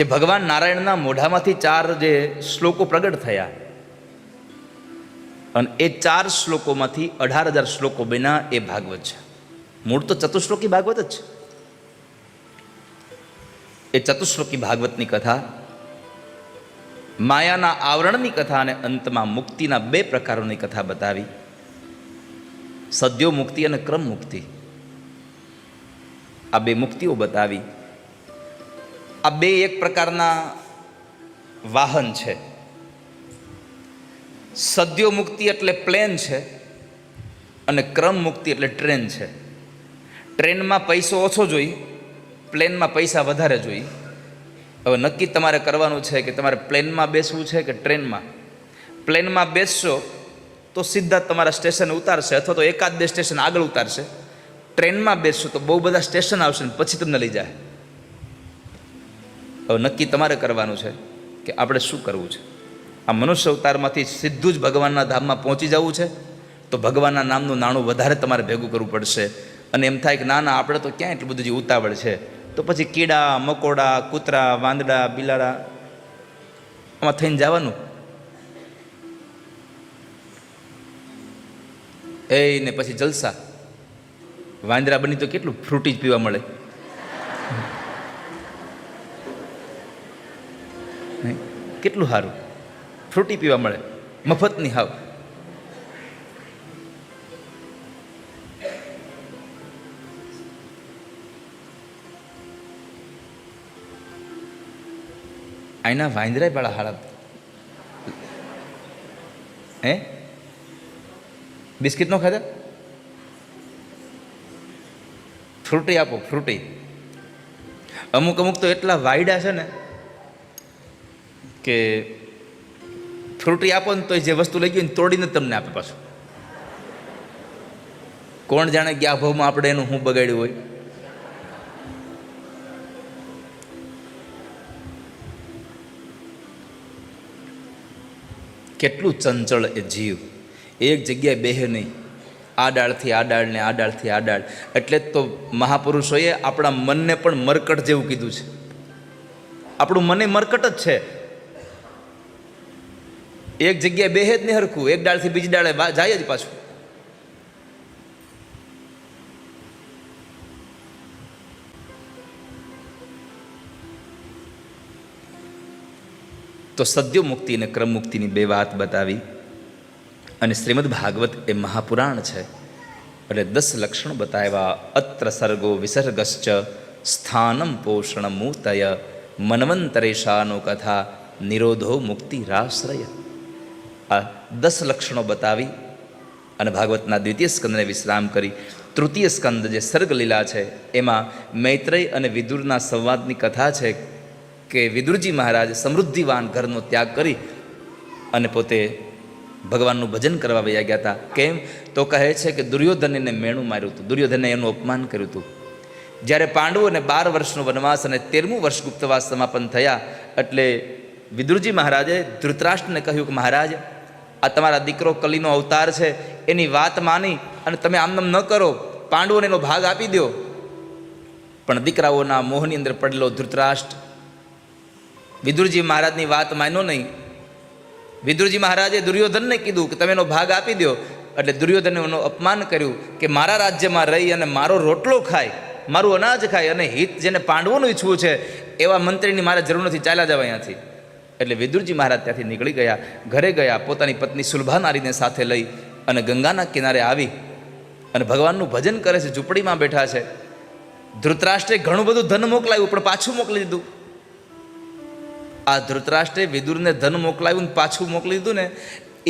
એ ભગવાન નારાયણના મોઢામાંથી 4 જે શ્લોકો પ્રગટ થયા અને એ 4 શ્લોકોમાંથી 18,000 શ્લોકો બન્યા એ ભાગવત છે. મૂળ તો ચતુશ્લોકી ભાગવત જ છે. એ ચતુશ્લોકી ભાગવતની કથા માયાના આવરણની કથા અને અંતમાં મુક્તિના 2 પ્રકારોની કથા બતાવી. સદ્યો મુક્તિ અને ક્રમ મુક્તિ, આ 2 મુક્તિઓ બતાવી. આ 2 એક પ્રકારના વાહન છે. સદ્યો મુક્તિ એટલે પ્લેન છે અને ક્રમ મુક્તિ એટલે ટ્રેન છે. ટ્રેનમાં પૈસો ઓછો જોઈએ, પ્લેનમાં પૈસા વધારે જોઈએ. હવે નક્કી તમારે કરવાનું છે કે તમારે પ્લેનમાં બેસવું છે કે ટ્રેનમાં. પ્લેનમાં બેસશો તો સીધા તમારા સ્ટેશન ઉતારશે અથવા તો એકાદ 2 સ્ટેશન આગળ ઉતારશે. ટ્રેનમાં બેસશો તો બહુ બધા સ્ટેશન આવશે ને પછી તમને લઈ જાય. હવે નક્કી તમારે કરવાનું છે કે આપણે શું કરવું છે. આ મનુષ્ય અવતારમાંથી સીધું જ ભગવાનના ધામમાં પહોંચી જવું છે તો ભગવાનના નામનું નાણું વધારે તમારે ભેગું કરવું પડશે. અને એમ થાય કે ના ના આપણે તો ક્યાં એટલું બધું જે ઉતાવળ છે, તો પછી કીડા મકોડા કૂતરા વાંદડા બિલાડા આમાં થઈને જવાનું. ને પછી જલસા. વાંદરા બની તો કેટલું ફ્રૂટી જ પીવા મળે. કેટલું સારું ફ્રૂટી પીવા મળે મફતની. હાવ આઈના વાંદરાય વાળા હાળા. બિસ્કિટ નો ખાધા? ફ્રૂટી આપો ફ્રૂટી. અમુક તો એટલા વાયડા છે ને કે ફ્રૂટી આપો ને તો જે વસ્તુ લઈ ગઈ ને તોડીને તમને આપે પાછું. કોણ જાણે કે આ ભાવમાં આપણે એનું હું બગાડ્યું હોય. કેટલું ચંચળ એ જીવ, એક જગ્યાએ બેહે નહીં. આ ડાળથી આ ડાળ ને આ ડાળથી આ ડાળ. એટલે જ તો મહાપુરુષોએ આપણા મનને પણ મરકટ જેવું કીધું છે. આપણું મને મરકટ જ છે. એક જગ્યાએ બેહે જ નહીં હરખું, એક ડાળથી બીજી ડાળે જાય જ પાછું. તો સદ્યો મુક્તિ અને ક્રમ મુક્તિની 2 વાત બતાવી. અને શ્રીમદ ભાગવત એ મહાપુરાણ છે એટલે 10 લક્ષણો બતાવ્યા. અત્ર સર્ગો વિસર્ગશ્ચ સ્થાનમ પોષણ મૂતય મન્વંતરેશાનો કથા નિરોધો મુક્તિરાશ્રય. આ 10 લક્ષણો બતાવી અને ભાગવતના 2ય સ્કંદને વિશ્રામ કરી. 3ય સ્કંદ જે સર્ગ લીલા છે એમાં મૈત્રેય અને વિદુરના સંવાદની કથા છે કે વિદુરજી મહારાજ સમૃદ્ધિવાન ઘરનો ત્યાગ કરી અને પોતે ભગવાનનું ભજન કરવા વયા ગયા હતા. કેમ તો કહે છે કે દુર્યોધને મેણું માર્યું હતું, દુર્યોધને એનું અપમાન કર્યું હતું. જ્યારે પાંડવોને 12 વર્ષનો વનવાસ અને 13મું વર્ષ ગુપ્તવાસ સમાપન થયા એટલે વિદુરજી મહારાજે ધૃતરાષ્ટ્રને કહ્યું કે મહારાજ, આ તમારા દીકરો કલીનો અવતાર છે, એની વાત માની અને તમે આમનામ ન કરો, પાંડવોને એનો ભાગ આપી દો. પણ દીકરાઓના મોહની અંદર પડેલો ધૃતરાષ્ટ્ર વિદુરજી મહારાજની વાત માન્યો નહીં. વિદુરજી મહારાજે દુર્યોધનને કીધું કે તમે એનો ભાગ આપી દો. એટલે દુર્યોધને એનું અપમાન કર્યું કે મારા રાજ્યમાં રહી અને મારો રોટલો ખાય, મારું અનાજ ખાય અને હિત જેને પાંડવોનું ઈચ્છવું છે એવા મંત્રીની મારે જરૂર નથી, ચાલ્યા જાવ અહીંયાથી. એટલે વિદુરજી મહારાજ ત્યાંથી નીકળી ગયા, ઘરે ગયા. પોતાની પત્ની સુલભા નારીને સાથે લઈ અને ગંગાના કિનારે આવી અને ભગવાનનું ભજન કરે છે. ઝૂંપડીમાં બેઠા છે. ધૃતરાષ્ટ્રે ઘણું બધું ધન મોકલાવ્યું પણ પાછું મોકલી દીધું. આ ધૃતરાષ્ટ્રે વિદુરને ધન મોકલાવ્યું ને પાછું મોકલી દીધું ને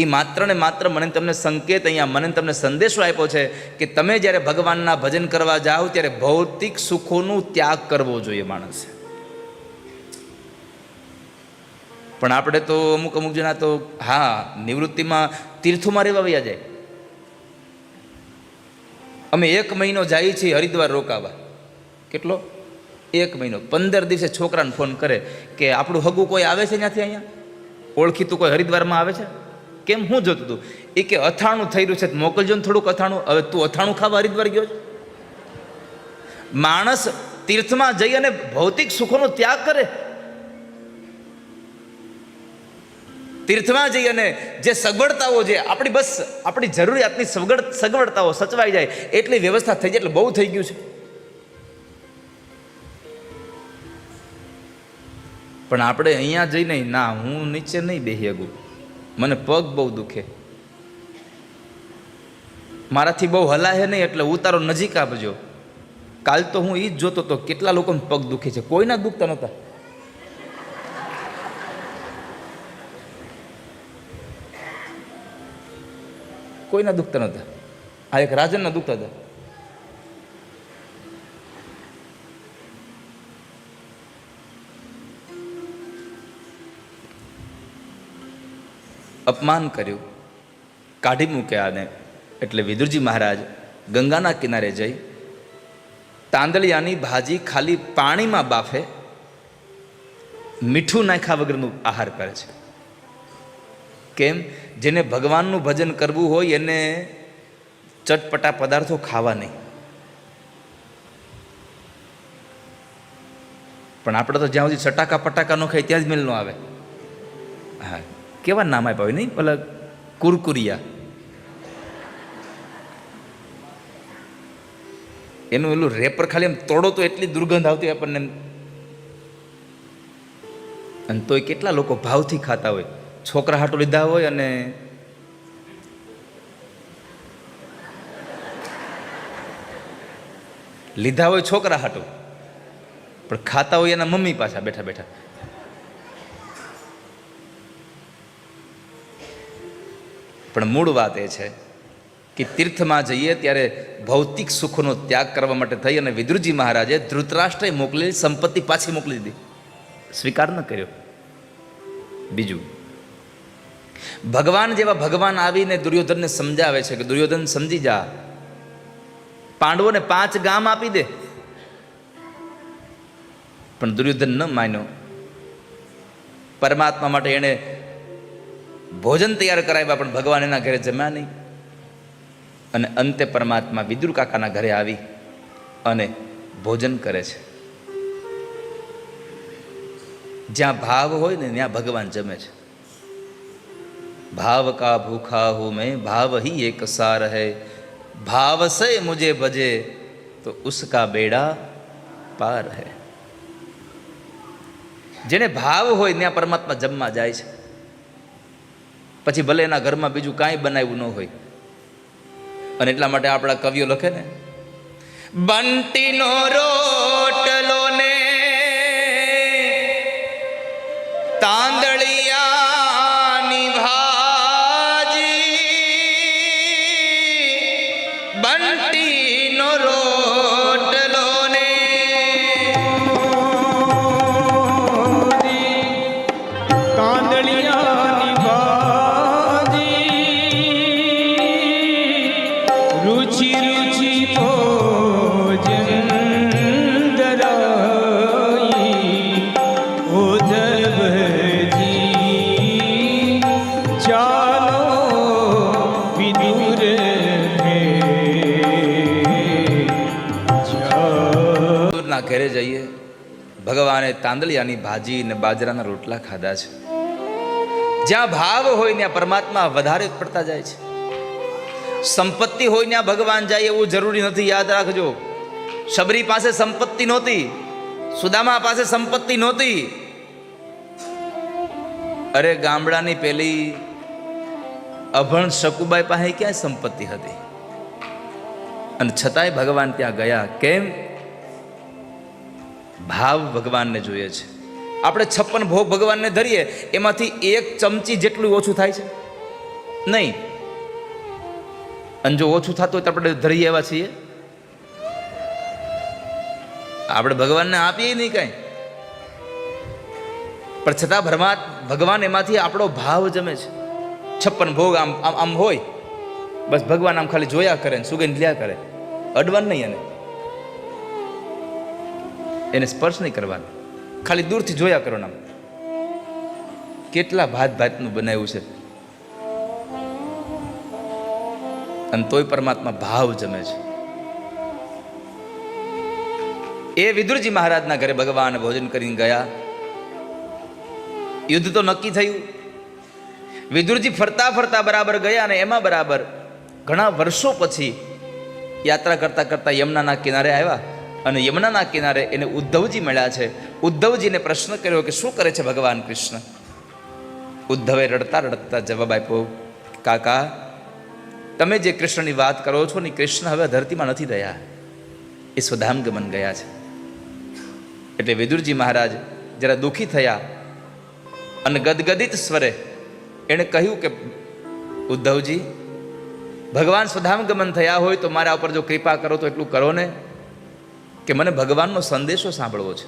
એ માત્ર ને માત્ર મને તમને સંકેત, અહીંયા મને તમને સંદેશો આપ્યો છે કે તમે જ્યારે ભગવાનના ભજન કરવા જાઓ ત્યારે ભૌતિક સુખોનું ત્યાગ કરવો જોઈએ માણસે. પણ આપણે તો અમુક જણા તો હા નિવૃત્તિમાં તીર્થોમાં રહેવા વયા જાય. અમે 1 મહિનો જઈએ છીએ હરિદ્વાર રોકાવા. કેટલો? 1 મહિનો. 15 દિવસે છોકરાને ફોન કરે કે આપણું હગું કોઈ આવે છે ત્યાંથી, અહીંયા ઓળખીતું કોઈ હરિદ્વારમાં આવે છે? કેમ હું જોતું હતું? એ કે અથાણું થઈ રહ્યું છે, મોકલજો ને થોડુંક અથાણું. હવે તું અથાણું ખાવા હરિદ્વાર ગયો છે? માણસ તીર્થમાં જઈ અને ભૌતિક સુખોનો ત્યાગ કરે તીર્થમાં જઈ અને જે સગવડતાઓ, જે આપણી બસ આપણી જરૂરિયાતની સગવડતાઓ સચવાઈ જાય એટલી વ્યવસ્થા થઈ જાય એટલે બહુ થઈ ગયું છે. પણ આપણે અહીંયા જઈને ના, હું નીચે નહીં બેસી શકું, મને પગ બહુ દુખે, મારાથી બહુ હલાહે નહીં, એટલે ઉતારો નજીક આપજો. કાલ તો હું એ જ જોતો હતો કેટલા લોકોને પગ દુખે છે, કોઈના દુખતા નહોતા. કોઈના દુખતા નહોતા. આ એક રાજનના દુખતા હતા. અપમાન કર્યું, કાઢી મૂક્યા આને. એટલે વિદુરજી મહારાજ ગંગાના કિનારે જઈ તાંદળિયાની ભાજી ખાલી પાણીમાં બાફે, મીઠું નાખ્યા વગરનું આહાર કરે છે. કેમ? જેને ભગવાનનું ભજન કરવું હોય એને ચટપટા પદાર્થો ખાવા નહીં. પણ આપણે તો જ્યાં સુધી ચટાકા પટાકા ન ખાય ત્યાં જ મેલ ન આવે. હા, કેવા નામ આપ્યા હોય નહીં, પેલા કુરકુરિયા, એનું એલું રેપર ખાલી એમ તોડો તો એટલી દુર્ગંધ આવતી હોય આપણને. અને તોય કેટલા લોકો ભાવથી ખાતા હોય. છોકરા હાટું લીધા હોય અને લીધા હોય છોકરા હાટું, પણ ખાતા હોય એના મમ્મી પાછા બેઠા બેઠા. પણ મૂળ વાત એ છે કે તીર્થમાં જઈએ ત્યારે ભૌતિક સુખનો ત્યાગ કરવા માટે થઈ અને વિદુરજી મહારાજે ધૃતરાષ્ટ્રએ મોકલેલી સંપત્તિ પાછી મોકલી દીધી, સ્વીકાર ન કર્યો. બીજું, ભગવાન જેવા ભગવાન આવીને દુર્યોધનને સમજાવે છે કે દુર્યોધન સમજી જા, પાંડવોને 5 ગામ આપી દે. પણ દુર્યોધન ન માન્યો. પરમાત્મા માટે એણે ભોજન તૈયાર કરાવ્યા, પણ ભગવાન એના ઘરે જમ્યા નહીં. અને અંતે પરમાત્મા વિદુર કાકાના ઘરે આવી અને ભોજન કરે છે. જ્યાં ભાવ હોય ને ત્યાં ભગવાન જમે છે. ભાવ કા ભૂખા હું મેં, ભાવ ही एक सार है, भाव से मुझे भजे तो उसका बेड़ा पार है. જેને ભાવ હોય ત્યાં પરમાત્મા જમવા જાય છે. પછી ભલે એના ઘરમાં બીજું કાંઈ બનાવ્યું ન હોય. અને એટલા માટે આપણા કવિઓ લખે ને, બંટીનો રોટલો ને તાંદળિયાની ભાજી, બંટીનો રોટલો ને તાંદળિયાની ભાજી, રુચિ રુચિ ભોજન ધરાઈ, ઉદ્ધવજી ચાલો વિદુર ના ઘરે જઈએ. ભગવાને તાંદળિયાની ભાજી ને બાજરાના રોટલા ખાધા છે. જ્યાં ભાવ હોય ત્યાં પરમાત્મા વધારે પડતા જાય છે. સંપત્તિ હોય ત્યાં ભગવાન જાય એવું જરૂરી નથી, યાદ રાખજો. શબરી પાસે સંપત્તિ નહોતી, સુદામા પાસે સંપત્તિ નહોતી. અરે ગામડાની પેલી અભણ શકુબાઈ પાસે ક્યાં સંપત્તિ હતી? અને છતાંય ભગવાન ત્યાં ગયા. કેમ? ભાવ ભગવાનને જોઈએ છે. આપણે 56 ભોગ ભગવાનને ધરીએ, એમાંથી 1 ચમચી જેટલું ઓછું થાય છે નહીં. અને જો ઓછું થતું હોય તો આપણે ધરીએ એવા છીએ? આપણે ભગવાનને આપીએ નહીં કાંઈ. પણ છતાં ભગવાન એમાંથી આપણો ભાવ જમે છે. 56 ભોગ આમ આમ હોય, બસ ભગવાન આમ ખાલી જોયા કરે, સુગંધ લ્યા કરે, અડવાનું નહીં. એને સ્પર્શ નહીં કરવાનો, ખાલી દૂરથી જોયા કરો. નામ કેટલા ભાત ભાતનું બનાવ્યું છે, અને તોય પરમાત્મા ભાવ જમે છે. એ વિદુરજી મહારાજના ઘરે ભગવાન ભોજન કરીને ગયા. યુદ્ધ તો નક્કી થયું, વિદુરજી ફરતા ફરતા બરાબર ગયા અને એમાં બરાબર ઘણા વર્ષો પછી યાત્રા કરતા કરતા યમુનાના કિનારે આવ્યા અને યમુનાના કિનારે એને ઉદ્ધવજી મળ્યા છે. ઉદ્ધવજીને પ્રશ્ન કર્યો કે શું કરે છે ભગવાન કૃષ્ણ? ઉદ્ધવે રડતા રડતા જવાબ આપ્યો, કાકા તમે જે કૃષ્ણની વાત કરો છો ને કૃષ્ણ હવે ધરતીમાં નથી રહ્યા, એ સ્વધામ ગમન ગયા છે. એટલે વિદુરજી મહારાજ જરા દુઃખી થયા અને ગદગદિત સ્વરે એણે કહ્યું કે ઉદ્ધવજી, ભગવાન સ્વધામ ગમન થયા હોય તો મારા ઉપર જો કૃપા કરો તો એટલું કરો ને કે મને ભગવાનનો સંદેશો સાંભળવો છે,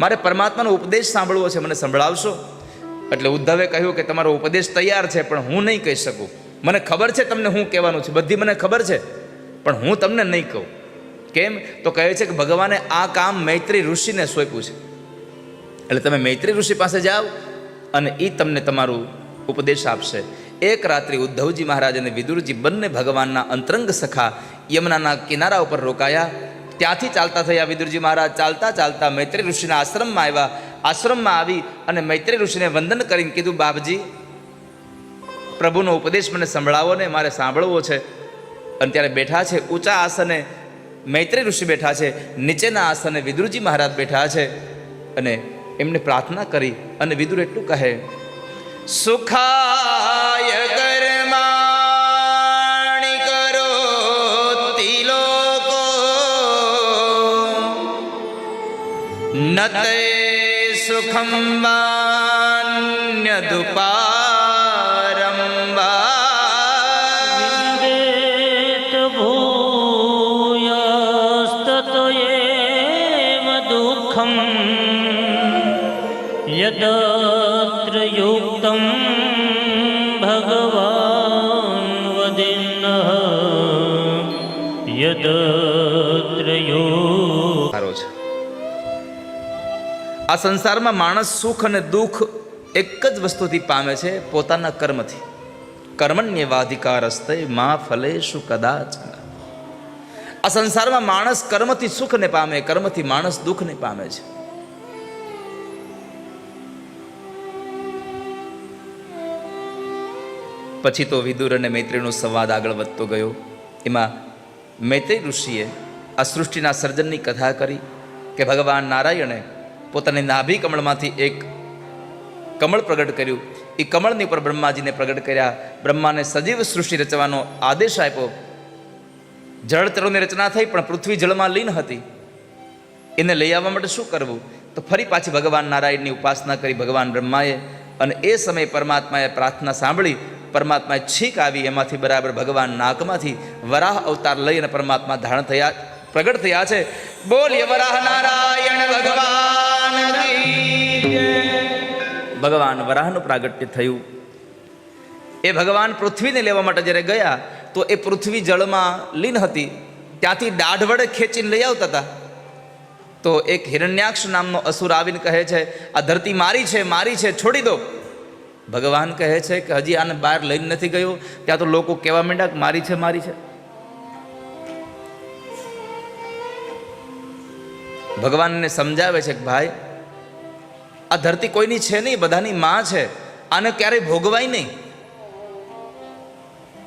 મારે પરમાત્માનો ઉપદેશ સાંભળવો છે, મને સંભળાવશો? એટલે ઉદ્ધવે કહ્યું કે તમારો ઉપદેશ તૈયાર છે પણ હું નહીં કહી શકું. મને ખબર છે તમને શું કહેવાનું છે, બધી મને ખબર છે, પણ હું તમને નહીં કહું. કેમ? તો કહે છે કે ભગવાને આ કામ મૈત્રી ઋષિને સોંપ્યું છે, એટલે તમે મૈત્રી ઋષિ પાસે જાઓ અને એ તમને તમારું ઉપદેશ આપશે. એક રાત્રિ ઉદ્ધવજી મહારાજ અને વિદુરજી બંને ભગવાનના અંતરંગ સખા યમુનાના કિનારા ઉપર રોકાયા. ત્યાંથી ચાલતા થયા વિદુરજી મહારાજ. ચાલતા ચાલતા મૈત્રી ઋષિના આશ્રમમાં આવ્યા. આશ્રમમાં આવી અને મૈત્રી ઋષિને વંદન કરીને કીધું, બાપજી પ્રભુનો ઉપદેશ મને સંભળાવો ને, મારે સાંભળવો છે. અને ત્યારે બેઠા છે ઊંચા આસને મૈત્રી ઋષિ બેઠા છે, નીચેના આસને વિદુરજી મહારાજ બેઠા છે. અને એમને પ્રાર્થના કરી અને વિદુર એટલું કહે, સુખાય કર્માણિ કરોતિ લોકો નતે સુખમ વાન્યદુપારમ વિદ્યેત ભૂયસ્તતયેવ દુઃખમ યદત્ર યુક્તમ ભગવાન વદેન્નઃ યદત્ર યુક્તમ. સારો છે. આ સંસારમાં માણસ સુખ અને દુઃખ એક જ વસ્તુથી પામે છે, પોતાના કર્મથી. કર્મણ્યવાધિકારસ્તે મા ફલેષુ કદાચ. આ સંસારમાં માણસ કર્મથી સુખને પામે, કર્મથી માણસ દુઃખને પામે છે. પછી તો વિદુર અને મૈત્રીનો સંવાદ આગળ વધતો ગયો. એમાં મૈત્રી ઋષિએ આ સૃષ્ટિના સર્જનની કથા કરી કે ભગવાન નારાયણે પોતાની નાભી કમળમાંથી એક કમળ પ્રગટ કર્યું. એ કમળની ઉપર બ્રહ્માજીને પ્રગટ કર્યા. બ્રહ્માને સજીવ સૃષ્ટિ રચવાનો આદેશ આપ્યો. જળચરોની રચના થઈ પણ પૃથ્વી જળમાં લીન હતી. એને લઈ આવવા માટે શું કરવું? તો ફરી પાછી ભગવાન નારાયણની ઉપાસના કરી ભગવાન બ્રહ્માએ. અને એ સમયે પરમાત્માએ પ્રાર્થના સાંભળી. પરમાત્માએ છીક આવી, એમાંથી બરાબર ભગવાન નાકમાંથી વરાહ અવતાર લઈ અને પરમાત્મા ધારણ થયા, પ્રગટ થયા છે. બોલીએ વરાહ નારાયણ ભગવાન કી જય. ભગવાન વરાહનું પ્રાગટ્ય થયું. એ ભગવાન પૃથ્વીને લેવા માટે જ્યારે ગયા તો એ પૃથ્વી જળમાં લીન હતી. ત્યાંથી દાઢ વડે ખેંચીને લઈ આવતા હતા. તો એક હિરણ્યાક્ષ નામનો અસુર આવીને કહે છે, આ ધરતી મારી છે, મારી છે, છોડી દો. ભગવાન કહે છે કે હજી આને બહાર લઈને નથી ગયો, ત્યાં તો લોકો કહેવા માંડ્યા કે મારી છે, મારી છે. ભગવાનને સમજાવે છે કે ભાઈ આ ધરતી કોઈની છે નહીં, બધાની માં છે, આને ક્યારેય ભોગવાય નહીં.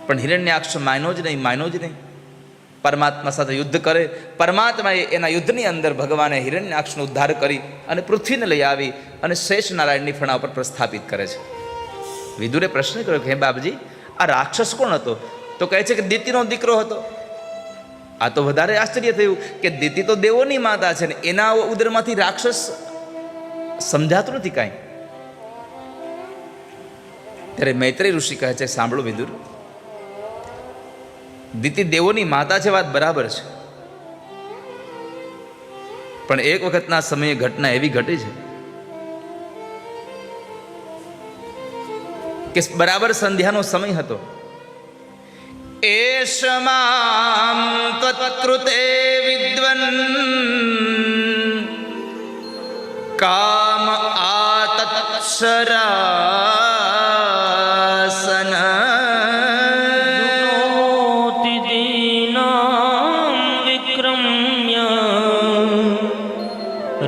પણ હિરણ્યાક્ષ માન્યો જ નહીં, માન્યો જ નહીં. પરમાત્મા સાથે યુદ્ધ કરે. પરમાત્માએ એના યુદ્ધની અંદર ભગવાને હિરણ્યાક્ષનો ઉદ્ધાર કરી અને પૃથ્વીને લઈ આવી અને શેષ નારાયણની ફણા ઉપર પ્રસ્થાપિત કરે છે. વિદુરે પ્રશ્ન કર્યો કે હે બાપજી, આ રાક્ષસ કોણ હતો? તો કહે છે કે દિતિનો દીકરો હતો. આ તો વધારે આશ્ચર્ય થયું કે દિતિ તો દેવોની માતા છે ને એના ઉદરમાંથી રાક્ષસ સમજાતું નથી કાંઈ. ત્યારે મૈત્રી ઋષિ કહે છે, સાંભળો વિદુર, દિતિ દેવોની માતા છે, વાત બરાબર છે, પણ એક વખતના સમયે ઘટના એવી ઘટી છે કે બરાબર સંધ્યાનો સમય હતો. એષમામ ત્વત્કૃતે વિદ્વન કામ આતત્સરાસન દુનોતિ દીનાં વિક્રમ્ય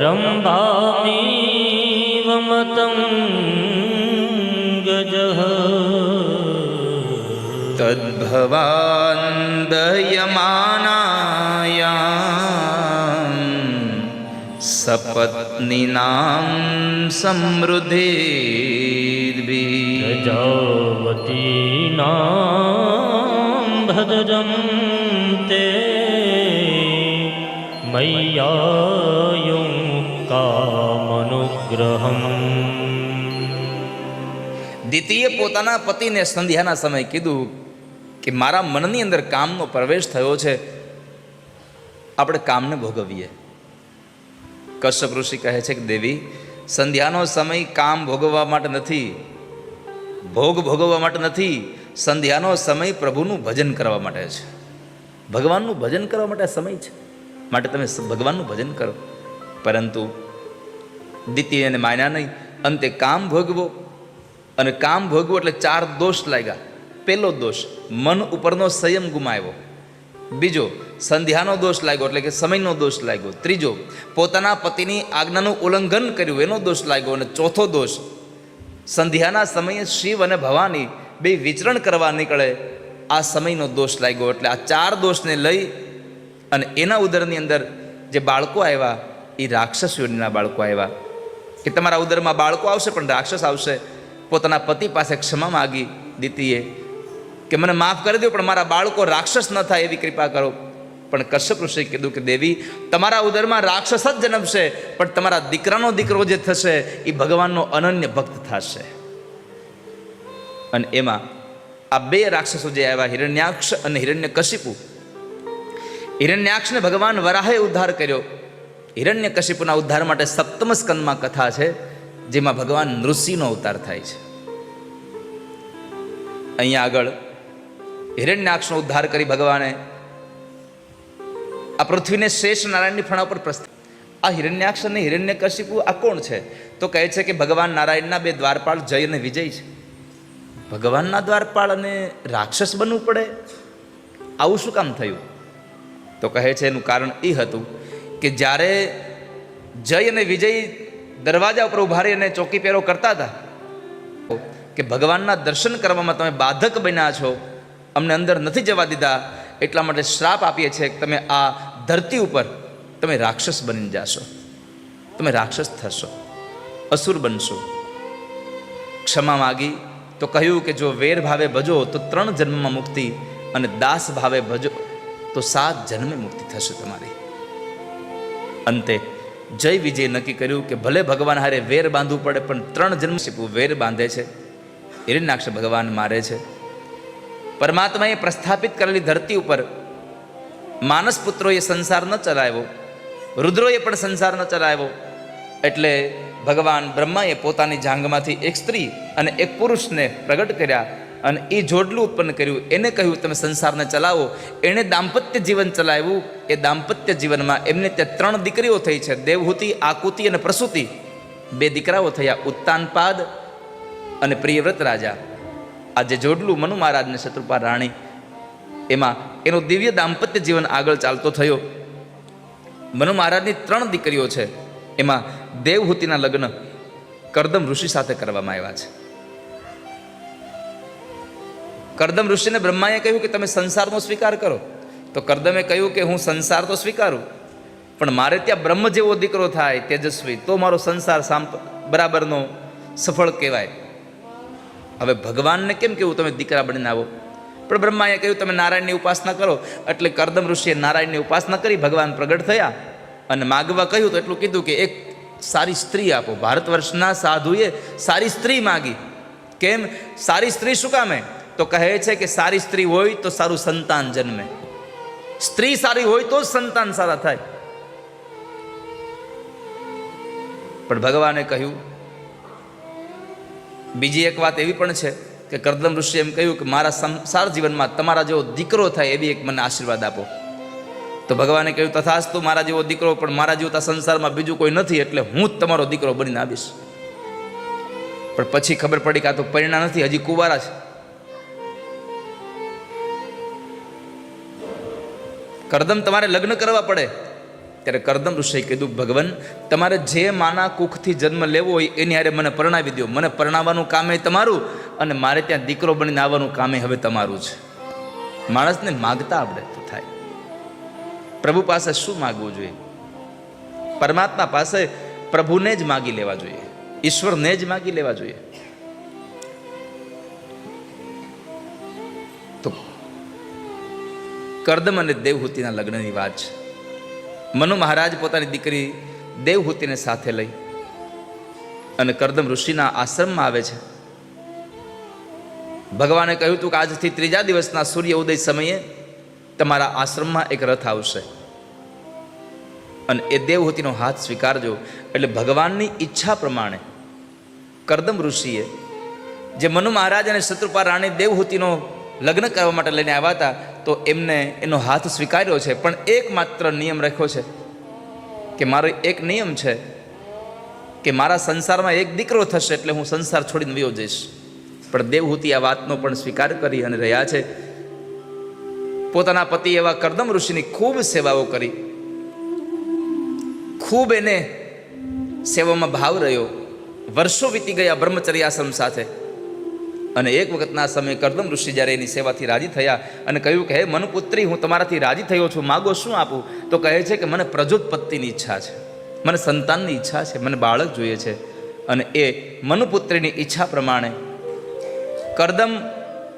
રંભામિવ મતં ગજઃ. તદ્ભવાન દયમાનાયામ સપત્નીનામ સમૃદ્ધિર્ભિ પ્રજાવતીનાં ભદ્રં તે મય્યાયું કામનુગ્રહમ. દિતિએ પોતાના પતિને સંધ્યાના સમયે કીધું કે મારા મનની અંદર કામનો પ્રવેશ થયો છે, આપણે કામને ભોગવીએ. કશ્યપ ઋષિ કહે છે કે દેવી, સંધ્યાનો સમય કામ ભોગવવા માટે નથી, ભોગ ભોગવવા માટે નથી. સંધ્યાનો સમય પ્રભુનું ભજન કરવા માટે છે, ભગવાનનું ભજન કરવા માટે સમય છે, માટે તમે ભગવાનનું ભજન કરો. પરંતુ દિતિએ એને માન્યા નહીં, અંતે કામ ભોગવો. અને કામ ભોગવું એટલે 4 દોષ લાગ્યા. પહેલો દોષ, મન ઉપરનો સંયમ ગુમાવ્યો. બીજો, સંધ્યાનો દોષ લાગ્યો એટલે કે સમયનો દોષ લાગ્યો. ત્રીજો, પોતાના પતિની આજ્ઞાનું ઉલ્લંઘન કર્યું એનો દોષ લાગ્યો. અને ચોથો દોષ, સંધ્યાના સમયે શિવ અને ભવાની બે વિચરણ કરવા નીકળે, આ સમયનો દોષ લાગ્યો. એટલે આ 4 દોષને લઈ અને એના ઉદરની અંદર જે બાળકો આવ્યા એ રાક્ષસ યોનિના બાળકો આવ્યા. કે તમારા ઉદરમાં બાળકો આવશે પણ રાક્ષસ આવશે. પોતાના પતિ પાસે ક્ષમા માગી દિતિએ કે મને માફ કરી દો, પણ મારા બાળકો રાક્ષસ ન થાય એવી કૃપા કરો. પણ કશ્યપ ઋષિએ કીધું કે દેવી, તમારા ઉદરમાં રાક્ષસ જ જન્મશે, પણ તમારા દીકરાનો દીકરો જે થશે એ ભગવાનનો અનન્ય ભક્ત થશે. અને એમાં આ 2 રાક્ષસો જે આવ્યા, હિરણ્યાક્ષ અને હિરણ્યકશિપુ. હિરણ્યાક્ષને ભગવાન વરાહે ઉદ્ધાર કર્યો. હિરણ્યકશિપુના ઉદ્ધાર માટે 7મ સ્કંદમાં કથા છે, જેમાં ભગવાન નૃસિંહનો અવતાર થાય છે. અહીંયા આગળ હિરણ્યાક્ષનો ઉદ્ધાર કરી ભગવાને આ પૃથ્વીને શેષ નારાયણની ફણા ઉપર પ્રસ્થાપિત. આ હિરણ્યાક્ષ અને હિરણ્યકશિપુ આ કોણ છે? તો કહે છે કે ભગવાન નારાયણના 2 દ્વારપાળ જય અને વિજય છે. ભગવાનના દ્વારપાળ અને રાક્ષસ બનવું પડે, આવું શું કામ થયું? તો કહે છે એનું કારણ એ હતું કે જ્યારે જય અને વિજય દરવાજા ઉપર ઉભા રહીને ચોકી પહેરો કરતા હતા કે ભગવાનના દર્શન કરવામાં તમે બાધક બન્યા છો, અમને અંદર નથી જવા દીધા, એટલા માટે શ્રાપ આપીએ છીએ કે તમે આ ધરતી ઉપર તમે રાક્ષસ બની જશો, તમે રાક્ષસ થશો, અસુર બનશો. ક્ષમા માગી તો કહ્યું કે જો વેર ભાવે ભજો તો 3 જન્મમાં મુક્તિ, અને દાસ ભાવે ભજો તો 7 જન્મે મુક્તિ થશે તમારી. અંતે જય વિજય નક્કી કર્યું કે ભલે ભગવાન હારે વેર બાંધવું પડે, પણ 3 જન્મ વેર બાંધે છે. હિરણ્યાક્ષ ભગવાન મારે છે. પરમાત્માએ પ્રસ્થાપિત કરેલી ધરતી ઉપર માનસ પુત્રોએ સંસાર ન ચલાવ્યો, રુદ્રોએ પણ સંસાર ન ચલાવ્યો. એટલે ભગવાન બ્રહ્માએ પોતાની જાંઘમાંથી એક સ્ત્રી અને એક પુરુષને પ્રગટ કર્યા અને એ જોડલું ઉત્પન્ન કર્યું. એને કહ્યું તમે સંસારને ચલાવો. એણે દાંપત્ય જીવન ચલાવ્યું. એ દાંપત્ય જીવનમાં એમને ત્યાં 3 દીકરીઓ થઈ છે, દેવહૂતિ, આકુતિ અને પ્રસૂતિ. 2 દીકરાઓ થયા, ઉત્તાનપાદ અને પ્રિયવ્રત રાજા. આ જે જોડલું મનુ મહારાજ ને શત્રુપા રાણી, એમાં એનો દિવ્ય દાંપત્ય જીવન આગળ ચાલતો થયો. મનુ મહારાજની 3 દીકરીઓ છે, એમાં દેવહૂતિના લગ્ન કરદમ ઋષિ સાથે કરવામાં આવ્યા છે. કરદમ ઋષિને બ્રહ્માએ કહ્યું કે તમે સંસારનો સ્વીકાર કરો. તો કરદમે કહ્યું કે હું સંસાર તો સ્વીકારું, પણ મારે ત્યાં બ્રહ્મ જેવો દીકરો થાય તેજસ્વી, તો મારો સંસાર બરાબરનો સફળ કહેવાય. હવે ભગવાનને કેમ કેવું તમે દીકરા બનીને આવો? પણ બ્રહ્માએ કહ્યું તમે નારાયણની ઉપાસના કરો. એટલે કરદમ ઋષિએ નારાયણની ઉપાસના કરી, ભગવાન પ્રગટ થયા અને માગવા કહ્યું તો એટલું કીધું કે એક સારી સ્ત્રી આપો. ભારત વર્ષના સાધુએ સારી સ્ત્રી માગી. કેમ સારી સ્ત્રી શું કામે? તો કહે છે કે સારી સ્ત્રી હોય તો સારું સંતાન જન્મે, સ્ત્રી સારી હોય તો જ સંતાન સારા થાય. પણ ભગવાને કહ્યું બીજી એક વાત એવી પણ છે કે કરદમ ઋષિ એમ કહ્યું કે મારા સંસાર જીવનમાં તમારા જેવો દીકરો થાય એવી એક મને આશીર્વાદ આપો. તો ભગવાને કહ્યું તથાસ્તુ, મારા જેવો દીકરો, પણ મારા જેવું સંસારમાં બીજું કોઈ નથી, એટલે હું જ તમારો દીકરો બનીને આવીશ. પણ પછી ખબર પડી કે આ તો પરિણા નથી, હજી કુંવારા છે. કરદમ તમારે લગ્ન કરવા પડે. ત્યારે કરદમ ઋષિએ કીધું ભગવાન, તમારે જે માના કુખથી જન્મ લેવો હોય એની હારે મને પરણાવી દો. મને પરણાવવાનું કામ એ તમારું અને મારે ત્યાં દીકરો બનીને આવવાનું કામે હવે તમારું છે. માણસને માગતા આવડે તો થાય. પ્રભુ પાસે શું માગવું જોઈએ? પરમાત્મા પાસે પ્રભુને જ માગી લેવા જોઈએ, ઈશ્વરને જ માગી લેવા જોઈએ. તો કરદમ અને દેવહૂતિના લગ્નની વાત છે. મનુ મહારાજ પોતાની દીકરી દેવહૂતિને સાથે લઈ અને કરદમ ઋષિના આશ્રમમાં આવે છે. ભગવાને કહ્યું હતું કે આજથી 3જા દિવસના સૂર્ય ઉદય સમયે તમારા આશ્રમમાં એક રથ આવશે અને એ દેવહૂતિનો હાથ સ્વીકારજો. એટલે ભગવાનની ઈચ્છા પ્રમાણે કરદમ ઋષિએ જે મનુ મહારાજ અને શત્રુપા રાણી દેવહૂતિનો લગ્ન કરવા માટે લઈને આવ્યા હતા, તો એમને એનો હાથ સ્વીકાર્યો છે. પણ એકમાત્ર નિયમ રાખ્યો છે કે મારો એક નિયમ છે કે મારા સંસારમાં એક દીકરો થશે એટલે હું સંસાર છોડીને વયો જઈશ. પણ દેવહૂતિ આ વાતનો પણ સ્વીકાર કરી અને રહ્યા છે. પોતાના પતિ એવા કરદમ ઋષિની ખૂબ સેવાઓ કરી, ખૂબ એને સેવામાં ભાવ રહ્યો. વર્ષો વીતી ગયા બ્રહ્મચર્યાશ્રમ સાથે. અને એક વખતના સમયે કરદમ ઋષિ જ્યારે એની સેવાથી રાજી થયા અને કહ્યું કે હે મનુપુત્રી, હું તમારાથી રાજી થયો છું, માગો શું આપું? તો કહે છે કે મને પ્રજોત્પત્તિની ઈચ્છા છે, મને સંતાનની ઈચ્છા છે, મને બાળક જોઈએ છે. અને એ મનુપુત્રીની ઈચ્છા પ્રમાણે કરદમ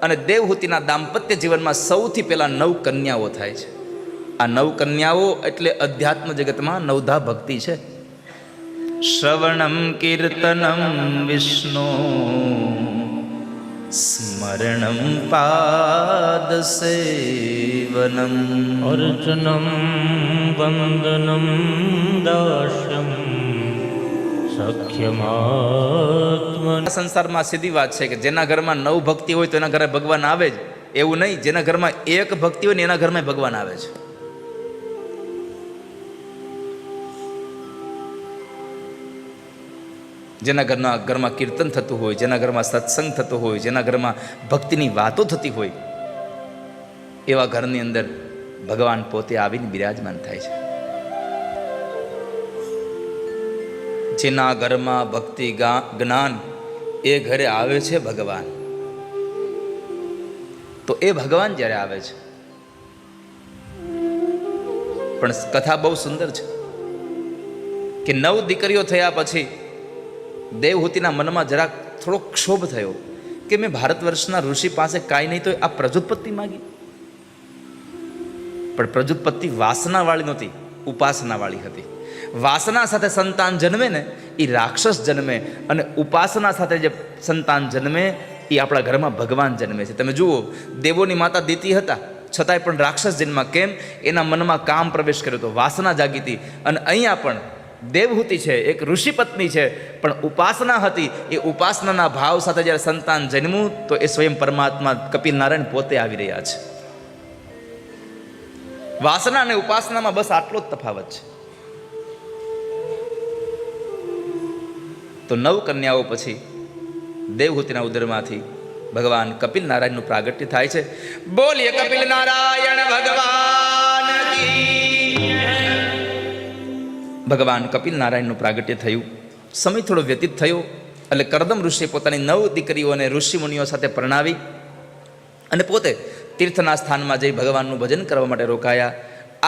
અને દેવહૂતિના દાંપત્ય જીવનમાં સૌથી પહેલા 9 કન્યાઓ થાય છે. આ 9 કન્યાઓ એટલે અધ્યાત્મ જગતમાં 9ધા ભક્તિ છે. શ્રવણમ કીર્તનમ વિષ્ણુ સ્મરણમ પાદ સેવનમ અર્ચનમ વંદનમ દાસ્યમ સખ્યમાત્મન. સંસારમાં સીધી વાત છે કે જેના ઘરમાં 9 ભક્તિ હોય તો એના ઘરે ભગવાન આવે જ, એવું નહીં. જેના ઘરમાં 1 ભક્તિ હોય ને એના ઘરમાં ભગવાન આવે છે. જેના ઘરમાં કીર્તન થતું હોય, જેના ઘરમાં સત્સંગ થતો હોય, જેના ઘરમાં ભક્તિની વાતો થતી હોય, એવા ઘરની અંદર ભગવાન પોતે આવીને બિરાજમાન થાય છે. જેના ઘરમાં ભક્તિ જ્ઞાન એ ઘરે આવે છે ભગવાન. તો એ ભગવાન જ્યારે આવે છે, પણ કથા બહુ સુંદર છે કે 9 દીકરીઓ થયા પછી દેવહૂતિના મનમાં જરાક થોડો ક્ષોભ થયો કે મેં ભારત વર્ષના ઋષિ પાસે કાંઈ નહીં તો આ પ્રજોત્પત્તિ માગી. પણ પ્રજોત્પત્તિ વાસનાવાળી નહોતી, ઉપાસનાવાળી હતી. વાસના સાથે સંતાન જન્મે ને એ રાક્ષસ જન્મે, અને ઉપાસના સાથે જે સંતાન જન્મે એ આપણા ઘરમાં ભગવાન જન્મે છે. તમે જુઓ, દેવોની માતા દિતિ હતા છતાંય પણ રાક્ષસ જન્મા. કેમ? એના મનમાં કામ પ્રવેશ કર્યો હતો, વાસના જાગી હતી. અને અહીંયા પણ દેવહૂતિ છે, એક ઋષિ પત્ની છે, પણ ઉપાસના હતી. એ ઉપાસનાના ભાવ સાથે જ્યારે સંતાન જન્મ્યું તો એ સ્વયં પરમાત્મા કપિલ નારાયણ પોતે આવી રહ્યા છે. વાસના અને ઉપાસનામાં બસ આટલો જ તફાવત છે. તો 9 કન્યાઓ પછી દેવહૂતિના ઉદરમાંથી ભગવાન કપિલ નારાયણનું પ્રાગટ્ય થાય છે. બોલીએ કપિલ નારાયણ ભગવાન કી. ભગવાન કપિલ નારાયણનું પ્રાગટ્ય થયું. સમય થોડો વ્યતીત થયો એટલે કરદમ ઋષિએ પોતાની 9 દીકરીઓને ઋષિ મુનિઓ સાથે પરણાવી અને પોતે તીર્થના સ્થાનમાં જઈ ભગવાનનું ભજન કરવા માટે રોકાયા.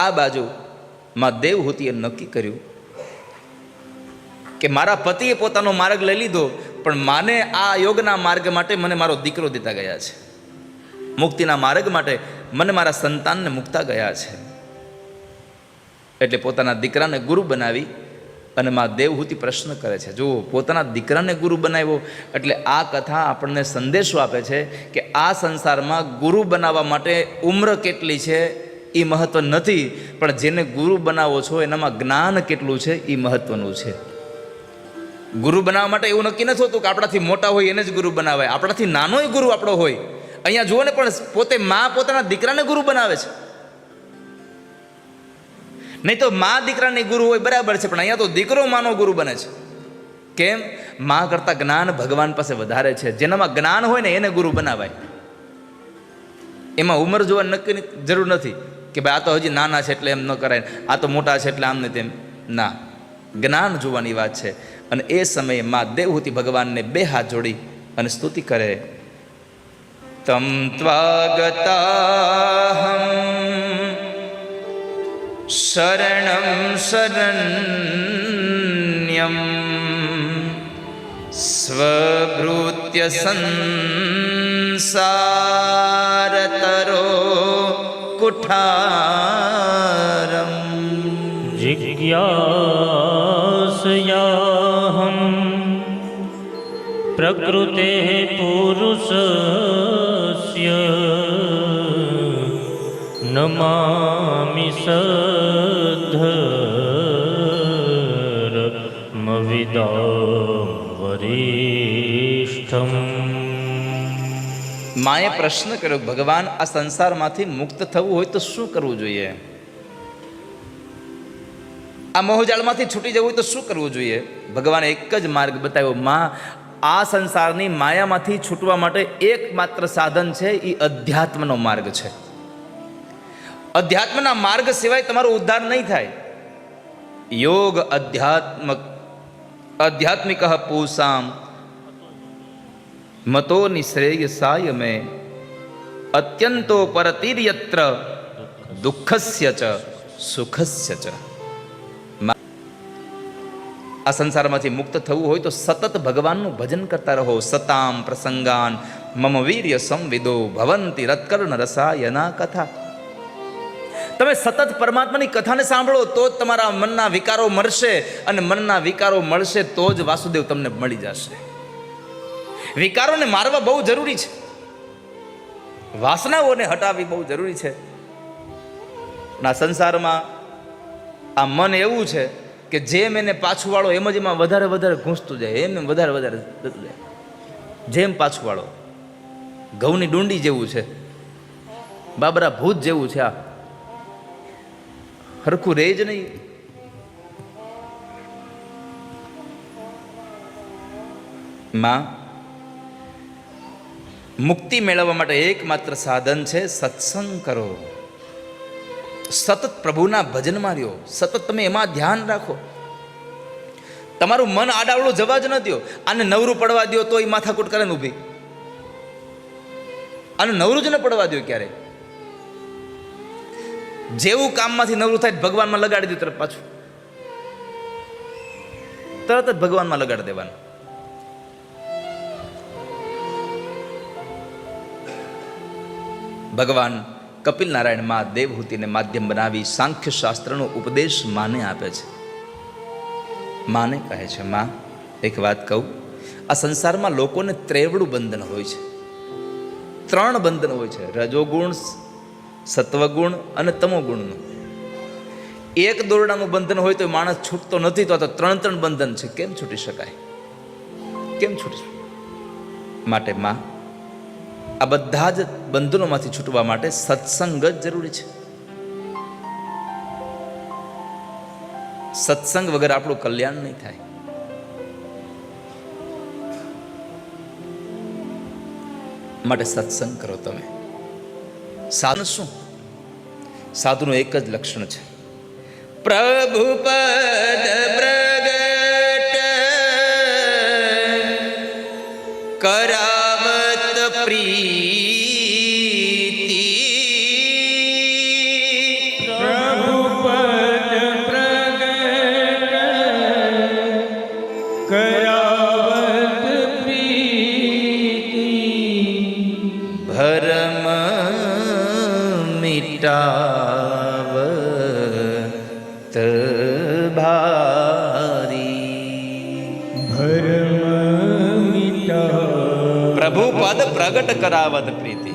આ બાજુ માં દેવહૂતિએ નક્કી કર્યું કે મારા પતિએ પોતાનો માર્ગ લઈ લીધો, પણ માને આ યોગના માર્ગ માટે મને મારો દીકરો દેતા ગયા છે, મુક્તિના માર્ગ માટે મને મારા સંતાનને મૂકતા ગયા છે. એટલે પોતાના દીકરાને ગુરુ બનાવી અને માં દેવહૂતિ પ્રશ્ન કરે છે. જુઓ, પોતાના દીકરાને ગુરુ બનાવ્યો એટલે આ કથા આપણને સંદેશો આપે છે કે આ સંસારમાં ગુરુ બનાવવા માટે ઉંમર કેટલી છે એ મહત્વ નથી, પણ જેને ગુરુ બનાવો છો એનામાં જ્ઞાન કેટલું છે એ મહત્વનું છે. ગુરુ બનાવવા માટે એવું નક્કી નથી હોતું કે આપણાથી મોટા હોય એને જ ગુરુ બનાવાય, આપણાથી નાનોય ગુરુ આપણો હોય. અહીંયા જુઓ ને, પણ પોતે માં પોતાના દીકરાને ગુરુ બનાવે છે. નહીં તો માં દીકરાની ગુરુ હોય બરાબર છે, પણ અહીંયા તો દીકરો માનો ગુરુ બને છે. કેમ? માં કરતાં જ્ઞાન ભગવાન પાસે વધારે છે. જેનામાં જ્ઞાન હોય ને એને ગુરુ બનાવાય. એમાં ઉંમર જોવા નક્કી જરૂર નથી કે ભાઈ આ તો હજી નાના છે એટલે એમ ન કરાય, આ તો મોટા છે એટલે આમ ને તેમ. ના, જ્ઞાન જોવાની વાત છે. અને એ સમયે માં દેવહૂતિ ભગવાનને 2 હાથ જોડી અને સ્તુતિ કરે તમ ત્વાગતાહં શરણં શરણ્યં સ્વભૃત્ય સંસારતરો કુઠારમ जिज्ञासयाहं प्रकृतेः पुरुषस्य नमामि सद्धर्मविदां वरिष्ठम्। માએ પ્રશ્ન કર્યો, ભગવાન આ સંસારમાંથી મુક્ત થવું હોય તો શું કરવું જોઈએ? આ મોહજાળમાંથી છૂટી જવું હોય તો શું કરવું જોઈએ? ભગવાને એક જ માર્ગ બતાવ્યો, માં આ સંસારની માયામાંથી છૂટવા માટે એકમાત્ર સાધન છે, એ અધ્યાત્મનો માર્ગ છે. અધ્યાત્મના માર્ગ સિવાય તમારો ઉદ્ધાર નહીં થાય. યોગ આધ્યાત્મિક પૂસામ મતો નિશ્રેયસાય મે અત્યંતો પરતિર્યત્ર દુઃખસ્ય ચ સુખસ્ય ચ. આ સંસારમાંથી મુક્ત થવું હોય તો સતત ભગવાનનું ભજન કરતા રહો. સતામ પ્રસંગાન મમ વીર્ય સંવિદો ભવંતિ રત્કર્ણ રસાયના કથા. તમે સતત પરમાત્માની કથાને સાંભળો તો જ તમારા મનના વિકારો મળશે, અને મનના વિકારો મળશે તો જ વાસુદેવ તમને મળી જશે. વિકારોને મારવા બહુ જરૂરી છે, વાસનાઓને હટાવવી બહુ જરૂરી છે. ના સંસારમાં આ મન એવું છે કે જેમ એને પાછું વાળો એમ જ એમાં વધારે વધારે ઘૂંસતું જાય, એમ વધારે વધારે જતું જાય. જેમ પાછું વાળો ઘઉંની ડુંડી જેવું છે, બાબરા ભૂત જેવું છે. આ હરખું રહે જ નહીં. માં મુક્તિ મેળવવા માટે એકમાત્ર સાધન છે સત્સંગ કરો. સતત પ્રભુના ભજનમાં રહ્યો, સતત તમે એમાં ધ્યાન રાખો. તમારું મન આડાવડું જવા જ ન દો. આને નવરું પડવા દો તો એ માથાકૂટ કરે ને ઊભી. આને નવરું જ ન પડવા દો ક્યારે. જેવું કામમાંથી નવરું થાય ભગવાનમાં લગાડી દો, તરત પાછું તરત જ ભગવાનમાં લગાડી દેવાનું. ભગવાન કપિલ નારાયણ માં દેવહૂતિને માધ્યમ બનાવી સાંખ્ય શાસ્ત્રનો ઉપદેશ માને આપે છે. માને કહે છે, માં એક વાત કહું, આ સંસારમાં લોકોને ત્રેવડું બંધન હોય છે. 3 બંધન હોય છે, રજોગુણ, સત્વગુણ અને તમોગુણનું. એક દોરડાનું બંધન હોય તો માણસ છૂટતો નથી, તો 3 બંધન છે. કેમ છૂટી શકાય? કેમ છૂટી શકાય? માટે માં આ બધા જ બંધનોમાંથી છૂટવા માટે સત્સંગ જ જરૂરી છે. સત્સંગ વગર આપણું કલ્યાણ નહીં થાય. માટે સત્સંગ કરો તમે. સાધુ શું? સાધુનું એક જ લક્ષણ છે, પ્રભુ પદ પ્રગટ કરાવત પ્રીતિ. પ્રભુ પદ પ્રગટ કરાવત પ્રીતિ. ભરમ મિટાવત ભારી. ભરમ મિટાવ. પ્રભુ પદ પ્રગટ કરાવત પ્રીતિ.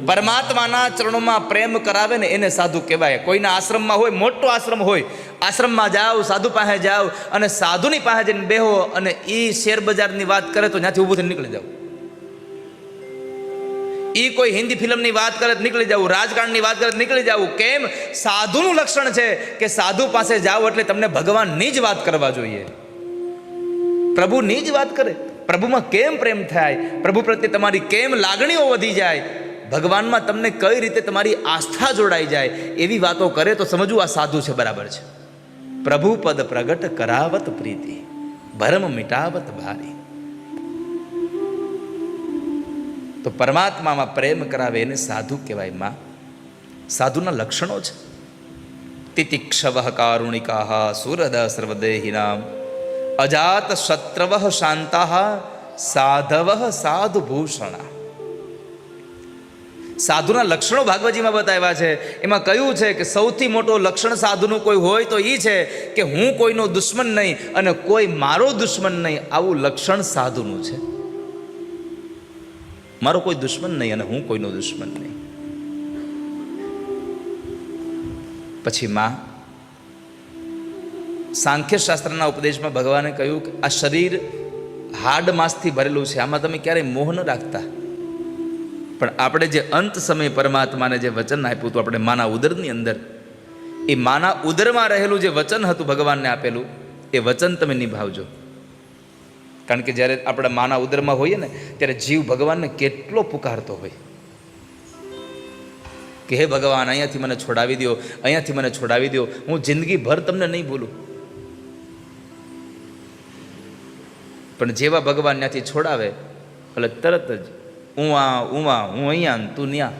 પરમાત્માના ચરણોમાં પ્રેમ કરાવે ને એને સાધુ કહેવાય. કોઈના આશ્રમમાં હોય, મોટો આશ્રમ હોય, આશ્રમમાં જાઓ, સાધુ પાસે જાઓ અને સાધુની પાસે જઈને બેહો અને એ શેર બજારની વાત કરે તો ત્યાંથી ઊભું થઈને નીકળી જાઓ. એ કોઈ હિન્દી ફિલ્મની વાત કરે તો નીકળી જવું, રાજકારણની વાત કરે તો નીકળી જવું. કેમ? સાધુનું લક્ષણ છે કે સાધુ પાસે જાઓ એટલે તમને ભગવાનની જ વાત કરવા જોઈએ, પ્રભુની જ વાત કરે. પ્રભુમાં કેમ પ્રેમ થાય, પ્રભુ પ્રત્યે તમારી કેમ લાગણીઓ વધી જાય, ભગવાનમાં તમને કઈ રીતે તમારી આસ્થા જોડાઈ જાય, એવી વાતો કરે તો સમજવું આ સાધુ છે, બરાબર છે. પ્રભુ પદ પ્રગટ કરાવત પ્રીતિ, ભરમ મિટાવત ભારી. તો પરમાત્મામાં પ્રેમ કરાવે એને સાધુ કહેવાય. માં સાધુના લક્ષણો છે. તિતિક્ષવ કારુણિકા સુરદ સર્વદેહિનામ અજાત શત્રવ શાંતા સાધવ સાધુભૂષણા. સાધુના લક્ષણો ભાગવતજીમાં બતાવ્યા છે. એમાં કહ્યું છે કે સૌથી મોટો લક્ષણ સાધુનું કોઈ હોય તો એ છે કે હું કોઈનો દુશ્મન નહીં અને કોઈ મારો દુશ્મન નહીં. આવું લક્ષણ સાધુનું છે. મારો કોઈ દુશ્મન નહીં અને હું કોઈનો દુશ્મન નહીં. પછી માં સાંખ્ય શાસ્ત્રના ઉપદેશમાં ભગવાને કહ્યું કે આ શરીર હાડ માંસથી ભરેલું છે, આમાં તમે ક્યારેય મોહ ન રાખતા. પણ આપણે જે અંત સમયે પરમાત્માને જે વચન આપ્યું હતું આપણે માના ઉદરની અંદર, એ માના ઉદરમાં રહેલું જે વચન હતું ભગવાનને આપેલું, એ વચન તમે નિભાવજો. કારણ કે જ્યારે આપણે માના ઉદરમાં હોઈએ ને ત્યારે જીવ ભગવાનને કેટલો પુકારતો હોય કે હે ભગવાન, અહીંયાથી મને છોડાવી દો, અહીંયાથી મને છોડાવી દો, હું જિંદગીભર તમને નહીં ભૂલું. પણ જેવા ભગવાન ત્યાંથી છોડાવે એટલે તરત જ હું અહીંયા તું ન્યા.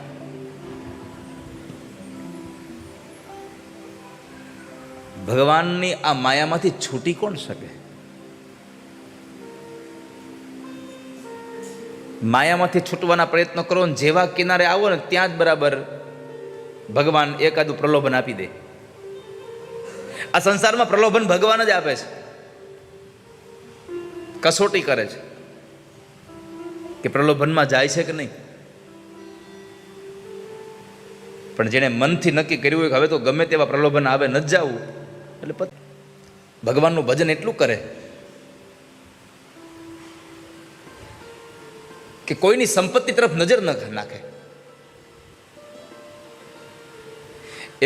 ભગવાનની આ માયામાંથી છૂટી કોણ શકે? માયામાંથી છૂટવાના પ્રયત્નો કરો ને જેવા કિનારે આવો ને ત્યાં જ બરાબર ભગવાન એકાદું પ્રલોભન આપી દે. આ સંસારમાં પ્રલોભન ભગવાન જ આપે છે, કસોટી કરે છે કે પ્રલોભનમાં જાય છે કે નહીં. પણ જેણે મનથી નક્કી કર્યું હોય કે હવે તો ગમે તેવા પ્રલોભન આવે ન જવું, એટલે ભગવાનનું ભજન એટલું કરે કે કોઈની સંપત્તિ તરફ નજર ન નાખે.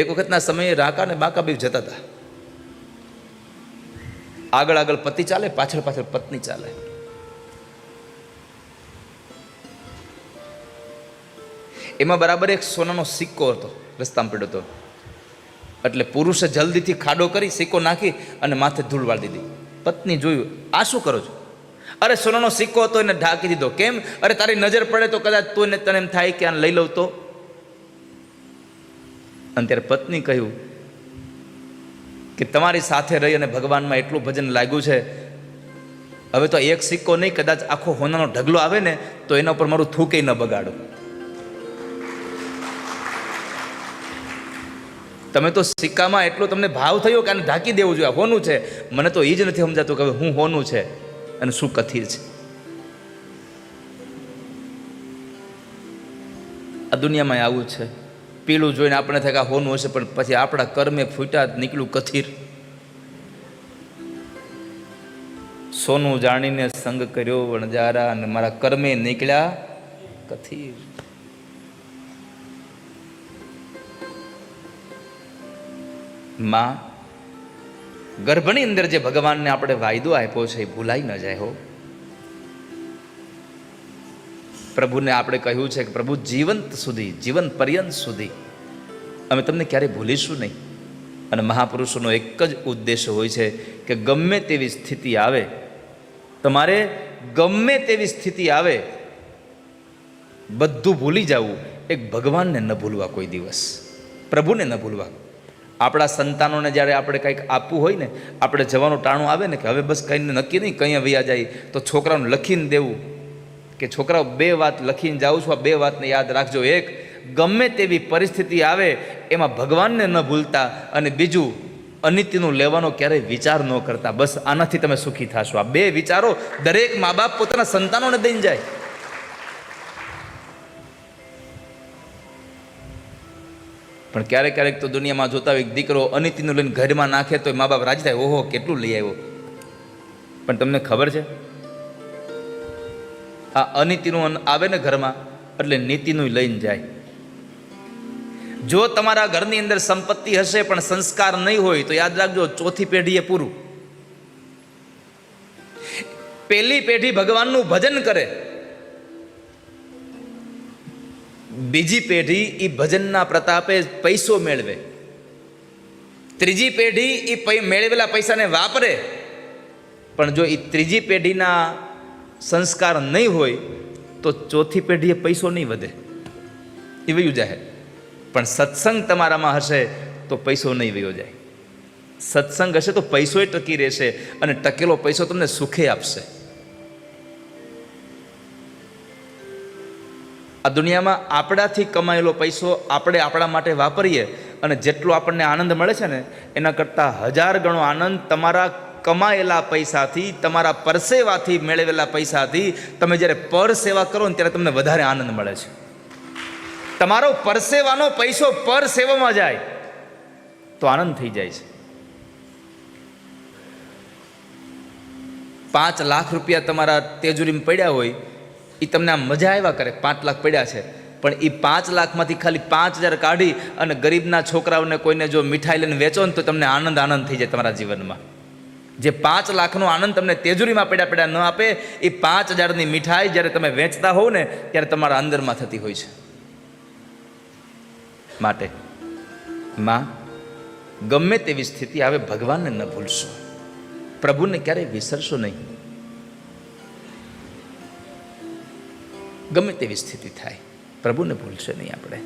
એક વખતના સમયે રાકા ને બાકા બે જતા હતા. આગળ આગળ પતિ ચાલે, પાછળ પાછળ પત્ની ચાલે. એમાં બરાબર એક સોનાનો સિક્કો હતો રસ્તામાં પડ્યો હતો. એટલે પુરુષે જલ્દીથી ખાડો કરી સિક્કો નાખી અને માથે ધૂળ વાળી દીધી. પત્ની જોયું, આ શું કરો છો? અરે સોનાનો સિક્કો હતો એને ઢાંકી દીધો. કેમ? અરે તારી નજર પડે તો કદાચ તને એમ થાય કે આને લઈ લઉં તો. અને ત્યારે પત્ની કહ્યું કે તમારી સાથે રહી અને ભગવાનમાં એટલું ભજન લાગ્યું છે, હવે તો એક સિક્કો નહીં, કદાચ આખો હોનાનો ઢગલો આવે ને તો એના ઉપર મારું થૂકે ન બગાડો. તમે તો સિક્કામાં એટલો તમને ભાવ થયો કે આને ઢાંકી દેવું જોઈએ, હોનું છે. મને તો એ જ નથી સમજાતું કે હવે હું હોનું છે અને શું કથિર છે. આ દુનિયામાં આવું છે. પીળું જોઈને આપણે થાય કે આ હોનું હશે, પણ પછી આપણા કર્મે ફૂટ્યા નીકળ્યું કથિર. સોનું જાણીને સંગ કર્યો વણજારા અને મારા કર્મે નીકળ્યા કથિર. માં ગર્ભની અંદર જે ભગવાનને આપણે વાયદો આપ્યો છે એ ભૂલાઈ ન જાય હો. પ્રભુને આપણે કહ્યું છે કે પ્રભુ જીવંત સુધી, જીવન પર્યંત સુધી અમે તમને ક્યારેય ભૂલીશું નહીં. અને મહાપુરુષોનો એક જ ઉદ્દેશ હોય છે કે ગમે તેવી સ્થિતિ આવે, તમારે ગમે તેવી સ્થિતિ આવે બધું ભૂલી જવું, એક ભગવાનને ન ભૂલવા કોઈ દિવસ, પ્રભુને ન ભૂલવા. આપણા સંતાનોને જ્યારે આપણે કંઈક આપવું હોય ને, આપણે જવાનું ટાણું આવે ને કે હવે બસ કંઈ નક્કી નહીં, કંઈ વૈયા જાય, તો છોકરાઓને લખીને દેવું કે છોકરાઓ 2 વાત લખીને જાઉં છું, આ 2 વાતને યાદ રાખજો. એક, ગમે તેવી પરિસ્થિતિ આવે એમાં ભગવાનને ન ભૂલતા, અને બીજું, અનિત્યનું લેવાનો ક્યારેય વિચાર ન કરતા. બસ આનાથી તમે સુખી થશો. આ 2 વિચારો દરેક મા બાપ પોતાના સંતાનોને દઈને જાય. પણ ક્યારેક ક્યારેક તો દુનિયામાં જોતા હોય દીકરો અનિતિનું લઈને ઘરમાં નાખે તો મા બાપ રાજી થાય, ઓહો કેટલું લઈ આવ્યો. પણ તમને ખબર છે આ અનિતિનું આવે ને ઘરમાં એટલે નીતિનું લઈને જાય. જો તમારા ઘરની અંદર સંપત્તિ હશે પણ સંસ્કાર નહીં હોય તો યાદ રાખજો, ચોથી પેઢીએ પૂરું. પહેલી પેઢી ભગવાનનું ભજન કરે, બીજી પેઢી એ ભજનના પ્રતાપે પૈસો મેળવે, ત્રીજી પેઢી એ મેળવેલા પૈસાને વાપરે. પણ જો એ ત્રીજી પેઢીના સંસ્કાર નહીં હોય તો ચોથી પેઢીએ પૈસો નહીં વધે, એ વયું જાય. પણ સત્સંગ તમારામાં હશે તો પૈસો નહીં વયો જાય. સત્સંગ હશે તો પૈસોય ટકી રહેશે, અને ટકેલો પૈસો તમને સુખે આપશે. આ દુનિયામાં આપણાથી કમાયેલો પૈસો આપણે આપણા માટે વાપરીએ અને જેટલો આપણને આનંદ મળે છે ને, એના કરતાં 1000 ગણો આનંદ તમારા કમાયેલા પૈસાથી, તમારા પરસેવાથી મેળવેલા પૈસાથી તમે જ્યારે પર સેવા કરો ને ત્યારે તમને વધારે આનંદ મળે છે. તમારો પરસેવાનો પૈસો પર સેવામાં જાય તો આનંદ થઈ જાય છે. 5 લાખ રૂપિયા તમારા તેજુરીમાં પડ્યા હોય, એ તમને આમ મજા આવ્યા કરે. 5 લાખ પડ્યા છે, પણ એ 5 લાખમાંથી ખાલી 5000 કાઢી અને ગરીબના છોકરાઓને કોઈને જો મીઠાઈ લઈને વેચો ને તો તમને આનંદ થઈ જાય તમારા જીવનમાં. જે 5 લાખનો આનંદ તમને તેજુરીમાં પડ્યા ન આપે, એ 5000ની મીઠાઈ જ્યારે તમે વેચતા હોવ ને ત્યારે તમારા અંદરમાં થતી હોય છે. માટે માં, ગમે તેવી સ્થિતિ આવે ભગવાનને ન ભૂલશો, પ્રભુને ક્યારેય વિસરશો નહીં. ગમે તેવી સ્થિતિ થાય પ્રભુને ભૂલશે નહીં આપણે.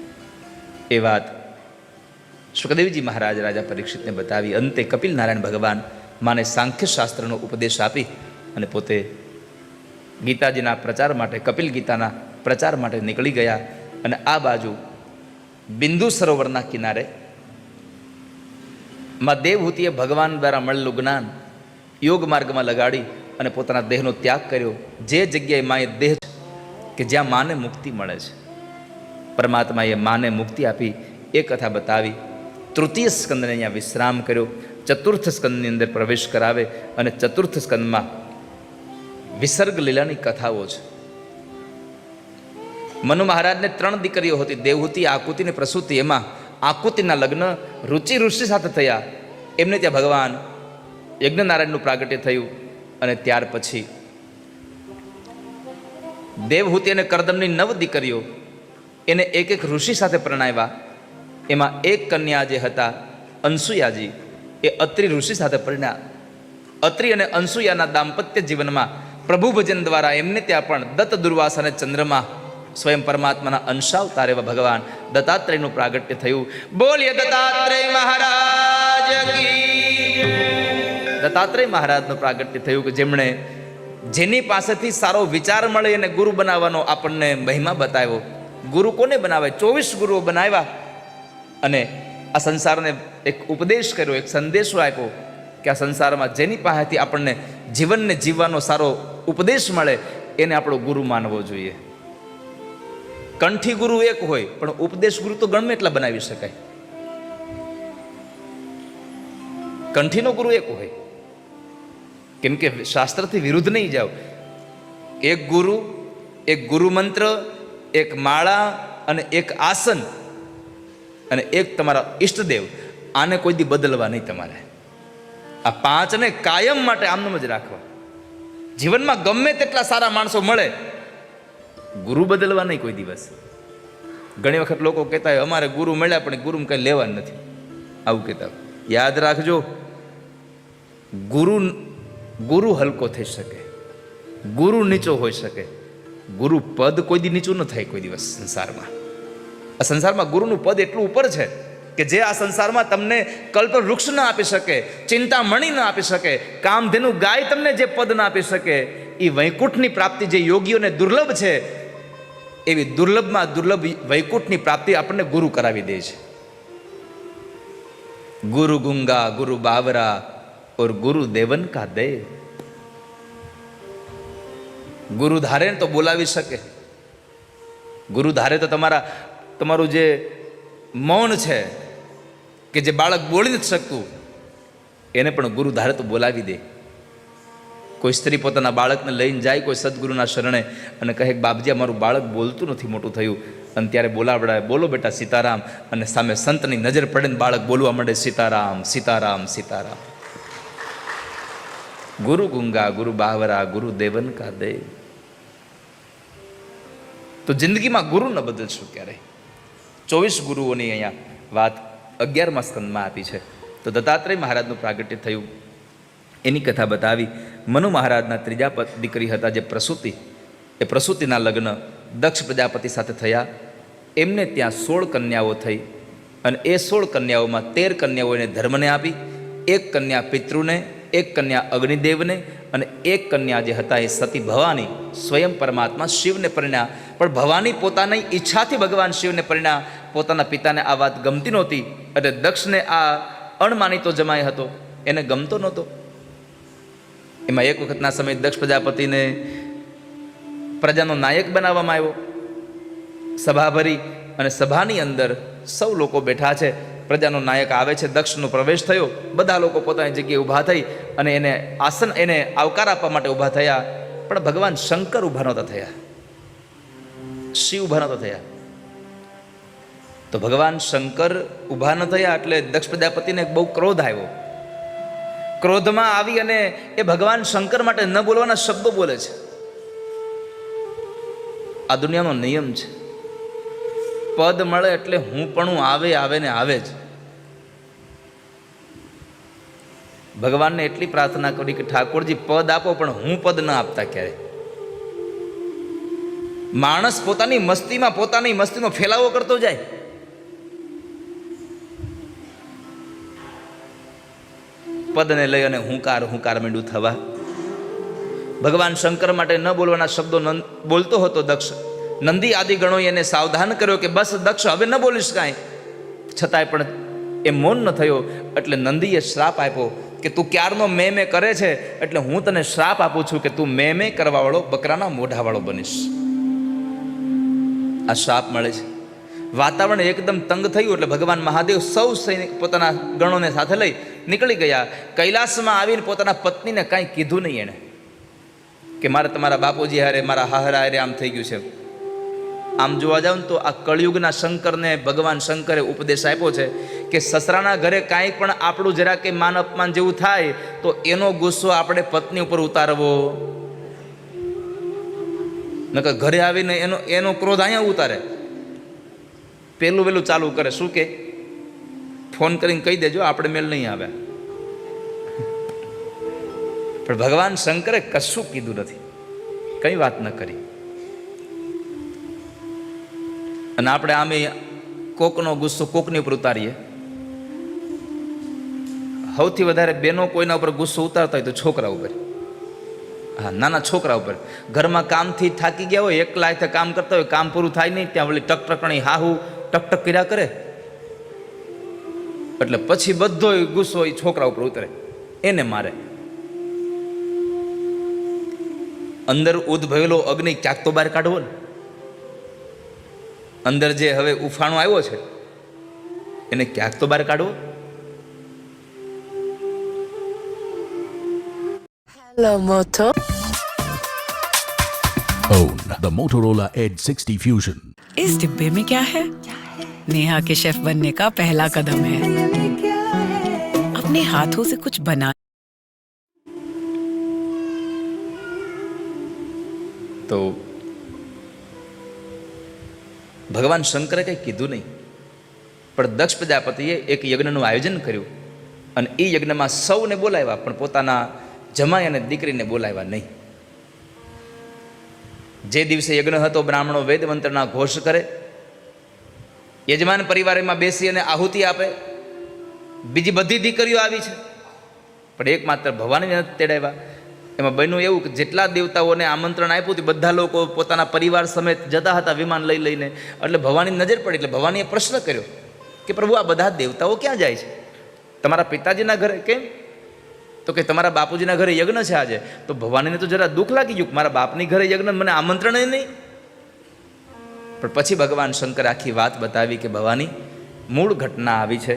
એ વાત સુખદેવજી મહારાજ રાજા પરીક્ષિતને બતાવી. અંતે કપિલ નારાયણ ભગવાન માને સાંખ્ય શાસ્ત્રનો ઉપદેશ આપી અને પોતે ગીતાજીના પ્રચાર માટે, કપિલ ગીતાના પ્રચાર માટે નીકળી ગયા. અને આ બાજુ બિંદુ સરોવરના કિનારે માં દેવહૂતિએ ભગવાન દ્વારા મળેલું જ્ઞાન યોગ માર્ગમાં લગાડી અને પોતાના દેહનો ત્યાગ કર્યો. જે જગ્યાએ માએ દેહ કે જ્યાં માને મુક્તિ મળે છે, પરમાત્માએ માને મુક્તિ આપી એ કથા બતાવી. તૃતીય સ્કંદને અહીંયા વિશ્રામ કર્યો. ચતુર્થ સ્કંદની અંદર પ્રવેશ કરાવે અને ચતુર્થ સ્કંદમાં વિસર્ગ લીલાની કથાઓ છે. મનુ મહારાજને 3 દીકરીઓ હતી, દેવહૂતિ, આકુતિ અને પ્રસૂતિ. એમાં આકુતિના લગ્ન રુચિ ઋષિ સાથે થયા. એમને ત્યાં ભગવાન યજ્ઞનારાયણનું પ્રાગટ્ય થયું. અને ત્યાર પછી દેવહૂતિ અને કરદમની 9 દીકરીઓ, એને એક ઋષિ સાથે પરણાવ્યા. એમાં એક કન્યા જે હતા અનસુયાજી, એ અત્રિ ઋષિ સાથે પરણ્યા. અત્રિ અને અનસુયાના દાંપત્ય જીવનમાં પ્રભુ ભજન દ્વારા એમને ત્યાં પણ દત્ત, દુર્વાસા અને ચંદ્રમા સ્વયં પરમાત્માના અંશાવતાર એવા ભગવાન દત્તાત્રેયનું પ્રાગટ્ય થયું. બોલીએ દત્તાત્રેય મહારાજ કી. દત્તાત્રેય મહારાજનું પ્રાગટ્ય થયું કે જેમણે, જેની પાસેથી સારો વિચાર મળે એને ગુરુ બનાવવાનો આપણને મહિમા બતાવ્યો. ગુરુ કોને બનાવે? 24 ગુરુઓ બનાવ્યા. અને આ સંસારને એક ઉપદેશ કર્યો, એક સંદેશો આપ્યો કે આ સંસારમાં જેની પાસેથી આપણને જીવનને જીવવાનો સારો ઉપદેશ મળે એને આપણો ગુરુ માનવો જોઈએ. કંઠી ગુરુ એક હોય, પણ ઉપદેશ ગુરુ તો ગમે એટલા બનાવી શકાય. કંઠીનો ગુરુ એક હોય, કેમ કે શાસ્ત્રથી વિરુદ્ધ નહીં જાઓ. એક ગુરુ, એક ગુરુ મંત્ર, એક માળા અને એક આસન અને એક તમારા ઈષ્ટદેવ, આને કોઈ દી બદલવા નહીં તમારે. આ 5ને કાયમ માટે આમનામ જ રાખવા. જીવનમાં ગમે તેટલા સારા માણસો મળે, ગુરુ બદલવા નહીં કોઈ દિવસ. ઘણી વખત લોકો કહેતા હોય અમારે ગુરુ મળ્યા પણ ગુરુ કંઈ લેવા નથી, આવું કહેતા. યાદ રાખજો, ગુરુ હલકો થઈ શકે, ગુરુ નીચો હોઈ શકે, ગુરુ પદ કોઈ દી નીચું ન થાય કોઈ દિવસ સંસારમાં. આ સંસારમાં ગુરુનું પદ એટલું ઉપર છે કે જે આ સંસારમાં તમને કલ્પ વૃક્ષ ન આપી શકે, ચિંતામણી ન આપી શકે, કામધેનુ ગાય તમને જે પદ ન આપી શકે, એ વૈકુંઠની પ્રાપ્તિ જે યોગીઓને દુર્લભ છે, એવી દુર્લભમાં દુર્લભ વૈકુંઠની પ્રાપ્તિ આપણને ગુરુ કરાવી દે છે. ગુરુ ગુંગા ગુરુ બાવરા और गुरु देवन का देव. ગુરુ ધારે તો બોલાવી શકે. ગુરુ ધારે તો તમારું જે મૌન છે કે જે બાળક બોલી નથી શકતું, એને પણ ગુરુ ધારે તો બોલાવી દે. કોઈ સ્ત્રી પોતાના બાળકને લઈને જાય કોઈ સદગુરુના શરણે અને કહે બાપજી મારું બાળક બોલતું નથી, મોટું થયું, અને ત્યારે બોલાવડાય, બોલો બેટા સીતારામ, અને સામે સંતની નજર પડે ને બાળક બોલવા માંડે સીતારામ સીતારામ સીતારામ. ગુરુ ગુંગા ગુરુ બાવરા ગુરુ દેવન કા દેવ. તો જિંદગીમાં ગુરુ ન બદલશું ક્યારેય. 24 ગુરુઓની અહીંયા વાત 11મા સ્કંદમાં આપી છે. તો દત્તાત્રેય મહારાજનું પ્રાગટ્ય થયું, એની કથા બતાવી. મનુ મહારાજના ત્રીજા દીકરી હતા જે પ્રસૂતિ, એ પ્રસૂતિના લગ્ન દક્ષ પ્રજાપતિ સાથે થયા. એમને ત્યાં 16 કન્યાઓ થઈ અને એ 16 કન્યાઓમાં 13 કન્યાઓ એને ધર્મને આપી, 1 કન્યા પિતૃને, 1 કન્યા અગ્નિદેવને અને 1 કન્યા જે હતા એ સતી ભવાની સ્વયં પરમાત્મા શિવને પરિણ્યા. પણ ભવાની પોતાની ઈચ્છાથી ભગવાન શિવને પરિણ્યા. પોતાના પિતાને આ વાત ગમતી નહોતી અને દક્ષને આ અણમાનીતો જમાઈ હતો એને ગમતો નહોતો. એમાં એક વખતના સમયે દક્ષ પ્રજાપતિને પ્રજાનો નાયક બનાવવામાં આવ્યો. સભા ભરી અને સભાની અંદર સૌ લોકો બેઠા છે, પ્રજાનો નાયક આવે છે, દક્ષનો પ્રવેશ થયો, બધા લોકો પોતાની જગ્યાએ ઊભા થઈ અને એને આવકાર આપવા માટે ઊભા થયા. પણ ભગવાન શંકર ઊભા નહોતા થયા, શિવ ઊભા નહોતા થયા. તો ભગવાન શંકર ઊભા ન થયા એટલે દક્ષ પ્રજાપતિને બહુ ક્રોધ આવ્યો. ક્રોધમાં આવી અને એ ભગવાન શંકર માટે ન બોલવાના શબ્દો બોલે છે. આ દુનિયાનો નિયમ છે, પદ મળે એટલે હું પણ આવે ને આવે જ. ભગવાનને એટલી પ્રાર્થના કરી કે ઠાકોરજી પદ આપો પણ હું પદ ન આપતા ક્યારે. માણસ પોતાની મસ્તીનો ફેલાવો કરતો જાય. પદને લઈ અને હુંકાર માંડ્યું થવા. ભગવાન શંકર માટે ન બોલવાના શબ્દો બોલતો હતો દક્ષ. નંદી આદિ ગણોએ એને સાવધાન કર્યો કે બસ દક્ષ હવે ન બોલીશ કાંઈ. છતાંય પણ એ મૌન ન થયો. એટલે નંદીએ શ્રાપ આપ્યો કે તું ક્યારનો મેં કરે છે, એટલે હું તને શ્રાપ આપું છું કે તું મેં કરવાવાળો બકરાના મોઢાવાળો બનીશ. આ શ્રાપ મળે છે. વાતાવરણ એકદમ તંગ થયું એટલે ભગવાન મહાદેવ સૌ સૈનિક પોતાના ગણોને સાથે લઈ નીકળી ગયા. કૈલાસમાં આવીને પોતાના પત્નીને કાંઈ કીધું નહીં એણે કે મારે તમારા બાપુજી હારે, મારા હાહરા હારે આમ થઈ ગયું છે. આમ જોવા જાવ ને તો આ કળિયુગના શંકરને ભગવાન શંકરે ઉપદેશ આપ્યો છે કે સસરાના ઘરે કાંઈ પણ આપણું જરા કે માન અપમાન જેવું થાય તો એનો ગુસ્સો આપણે પત્ની ઉપર ઉતારવો. નકર ઘરે આવીને એનો ક્રોધ અહીંયા ઉતારે. પેલું ચાલુ કરે, શું કે ફોન કરીને કહી દેજો આપણે મેલ નહીં આવે. પણ ભગવાન શંકરે કશું કીધું નથી, કઈ વાત ન કરી. અને આપણે આમે કોકનો ગુસ્સો કોકની ઉપર ઉતારીએ. સૌથી વધારે બેનો કોઈના ઉપર ગુસ્સો ઉતારતા હોય તો છોકરા ઉપર. હા, નાના છોકરા ઉપર. ઘરમાં કામથી થાકી ગયા હોય, એકલા હાથે કામ કરતા હોય, કામ પૂરું થાય નહીં, ત્યાં વળી ટકટકણી હાહુ ટકટક કર્યા કરે એટલે પછી બધો ગુસ્સો એ છોકરા ઉપર ઉતરે, એને મારે. અંદર ઉદ્ભવેલો અગ્નિ ક્યાંક તો બહાર કાઢવો ને. અંદર જે હવે ઉફાણો આવ્યો છે એને ક્યાંક તો બહાર કાઢવો. Hello, Moto. Own the Motorola Edge 60 Fusion. इस डिब्बे में क्या है? नेहा के शेफ बनने का पहला कदम है अपने हाथों से कुछ बना. તો ભગવાન શંકરે કંઈ કીધું નહીં, પણ દક્ષ પ્રજાપતિએ એક યજ્ઞનું આયોજન કર્યું અને એ યજ્ઞમાં સૌને બોલાવ્યા, પણ પોતાના જમાઈ અને દીકરીને બોલાવ્યા નહીં. જે દિવસે યજ્ઞ હતો બ્રાહ્મણો વેદ મંત્રના ઘોષ કરે, યજમાન પરિવારમાં બેસી અને આહુતિ આપે. બીજી બધી દીકરીઓ આવી છે પણ એકમાત્ર ભવાનીને નથી તેડાવ્યા. એમાં બન્યું એવું કે જેટલા દેવતાઓને આમંત્રણ આપ્યું હતું બધા લોકો પોતાના પરિવાર સમેત જતા હતા વિમાન લઈને. એટલે ભવાની નજર પડી એટલે ભવાનીએ પ્રશ્ન કર્યો કે પ્રભુ આ બધા દેવતાઓ ક્યાં જાય છે? તમારા પિતાજીના ઘરે કેમ? તો કે તમારા બાપુજીના ઘરે યજ્ઞ છે આજે. તો ભવાનીને તો જરા દુઃખ લાગી ગયું કે મારા બાપની ઘરે યજ્ઞ, મને આમંત્રણ નહીં. પણ પછી ભગવાન શંકર આખી વાત બતાવી કે ભવાની મૂળ ઘટના આવી છે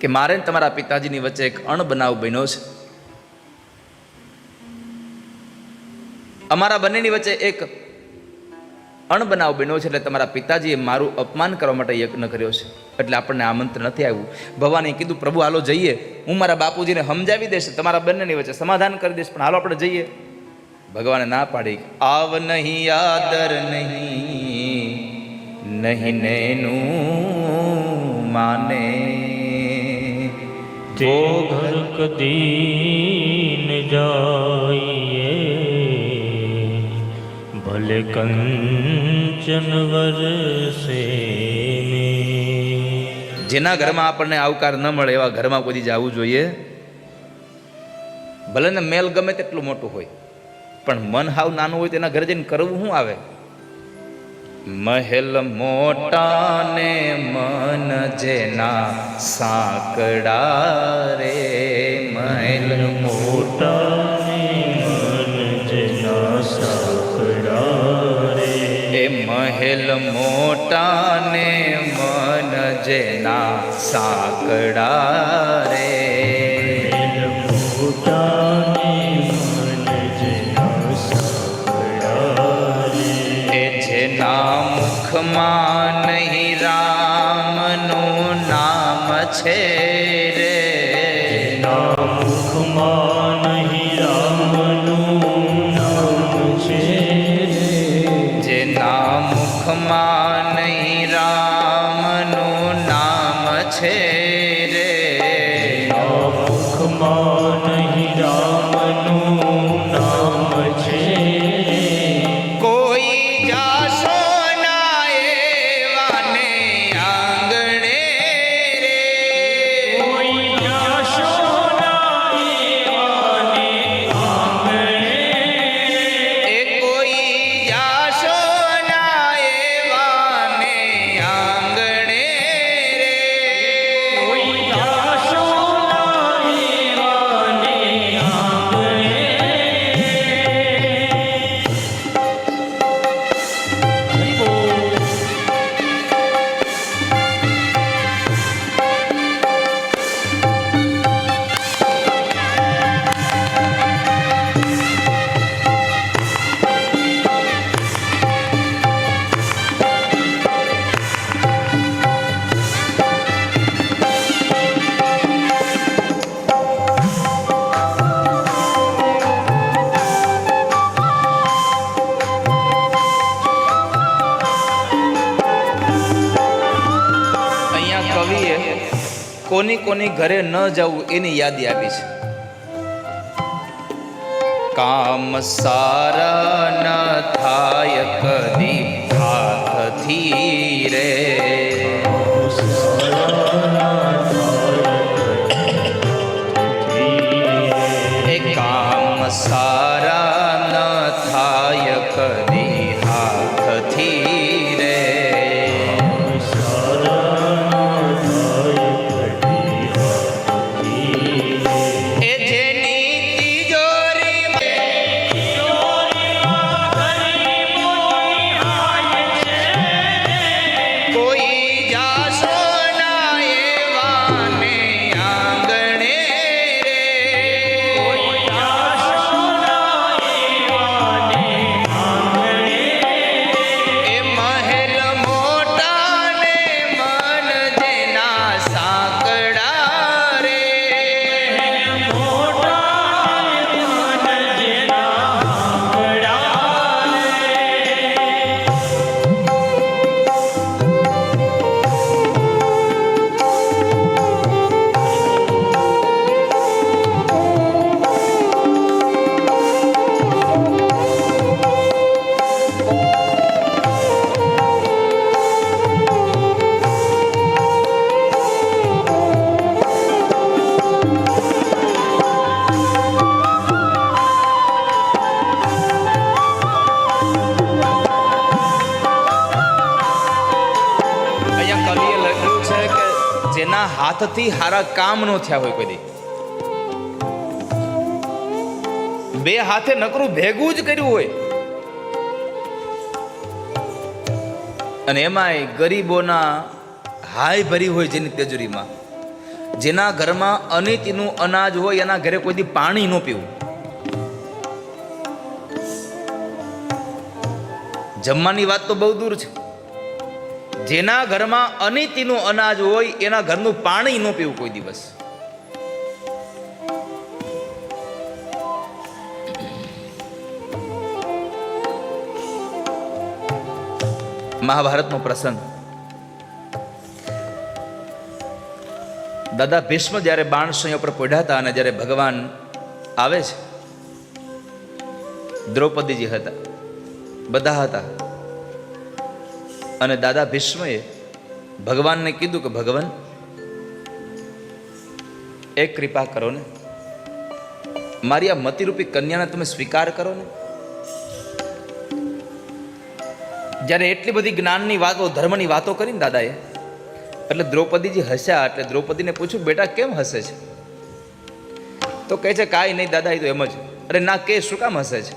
કે મારે તમારા પિતાજીની વચ્ચે એક અણબનાવ બન્યો છે. અમારા બંનેની વચ્ચે એક અણબનાવ બન્યો છે એટલે તમારા પિતાજીએ મારું અપમાન કરવા માટે યજ્ઞ કર્યો છે એટલે આપણને આમંત્રણ નથી આવ્યું. ભવાનીએ કીધું પ્રભુ હાલો જઈએ, હું મારા બાપુજીને સમજાવી દઈશ, તમારા બંનેની વચ્ચે સમાધાન કરી દઈશ, પણ હાલો આપણે જઈએ. ભગવાને ના પાડી, આવ નહીં આદર નહીં નહીં નેનું માને તે ઘર કદી ન જાઈએ कमल कंचन वरसे में। જેના ઘરમાં આપણને આવકાર ન મળે એવા ઘરમાં કોઈ જવું જોઈએ. ભલે ને મેલ ગમે તેટલું મોટું હોય, પણ મન હાવ નાનું હોય તેના ઘરે જઈને કરવું શું આવે? મહેલ મોટા ને મન જેના સાંકડા રે, મહેલ मोटा ने मन जना साकड़ा रे। એ મહેલ મોટા ને મન જેના સાંકડા રે, मोटा ने मन जना साकड़ा रे। એ જેના મુખમાં નહીં રામનું નામ છે રે, मुखमान ही रामનું નામ છે રે। જેના મુખમાં નહીં રામનું નામ છે રે, મુખમાં નહીં રામનું નામ છે રે। કોઈ જાશો ના એવાને આંગણે રે, કોઈ જાશો ના એવાને આંગણે, એ કોઈ જાશો ના એવાને આંગણે રે, કોઈ જાશો ના એવાને આંગણે। હરિ બોલ। અહીંયા કવિએ કોની કોની ઘરે ન જવું એની યાદી આપી છે. કામ સારા ન થાય કદી હાથથી રે, એ કામ સારા ન થાય કદી હાથથી રે, એ જેની તિજોરીમાં કોઈ જાશો ના એવાને આંગણે રે, એ મહેલ મોટા ને મન જેના સાંકડા રે, અહીંયા કવિએ લખ્યું છે કે જેના હાથથી હારા કામ નો થયા હોય કોઈ દી, બે હાથે નકરું ભેગું જ કર્યું હોય, અને એમાંય ગરીબોના હાય ભરી હોય જેની તિજોરીમાં, જેના ઘરમાં અનિતિનું અનાજ હોય એના ઘરે કોઈ દી પાણી ન પીવું, જમવાની વાત તો બહુ દૂર છે, જેના ઘરમાં અનિતિનું અનાજ હોય એના ઘરનું પાણી ન પીવું કોઈ દિવસ. મહાભારતનો પ્રસંગ. દાદા ભીષ્મ જ્યારે બાણશૈયા પર પોઢ્યા હતા અને જ્યારે ભગવાન આવે છે, દ્રૌપદીજી હતા, બધા હતા. અને દાદા ભીષ્મએ ભગવાનને કીધું કે ભગવાન, એક કૃપા કરો ને, મારી આ મતિરૂપી કન્યાને તમે સ્વીકાર કરો ને. જ્યારે એટલી બધી જ્ઞાનની વાતો, ધર્મની વાતો કરીને દાદાએ, એટલે દ્રૌપદીજી હસ્યા. એટલે દ્રૌપદીને પૂછ્યું, બેટા કેમ હસે છે? તો કહે છે, કાંઈ નહીં દાદા, એ તો એમ જ. અરે ના, કે શું કામ હસે છે?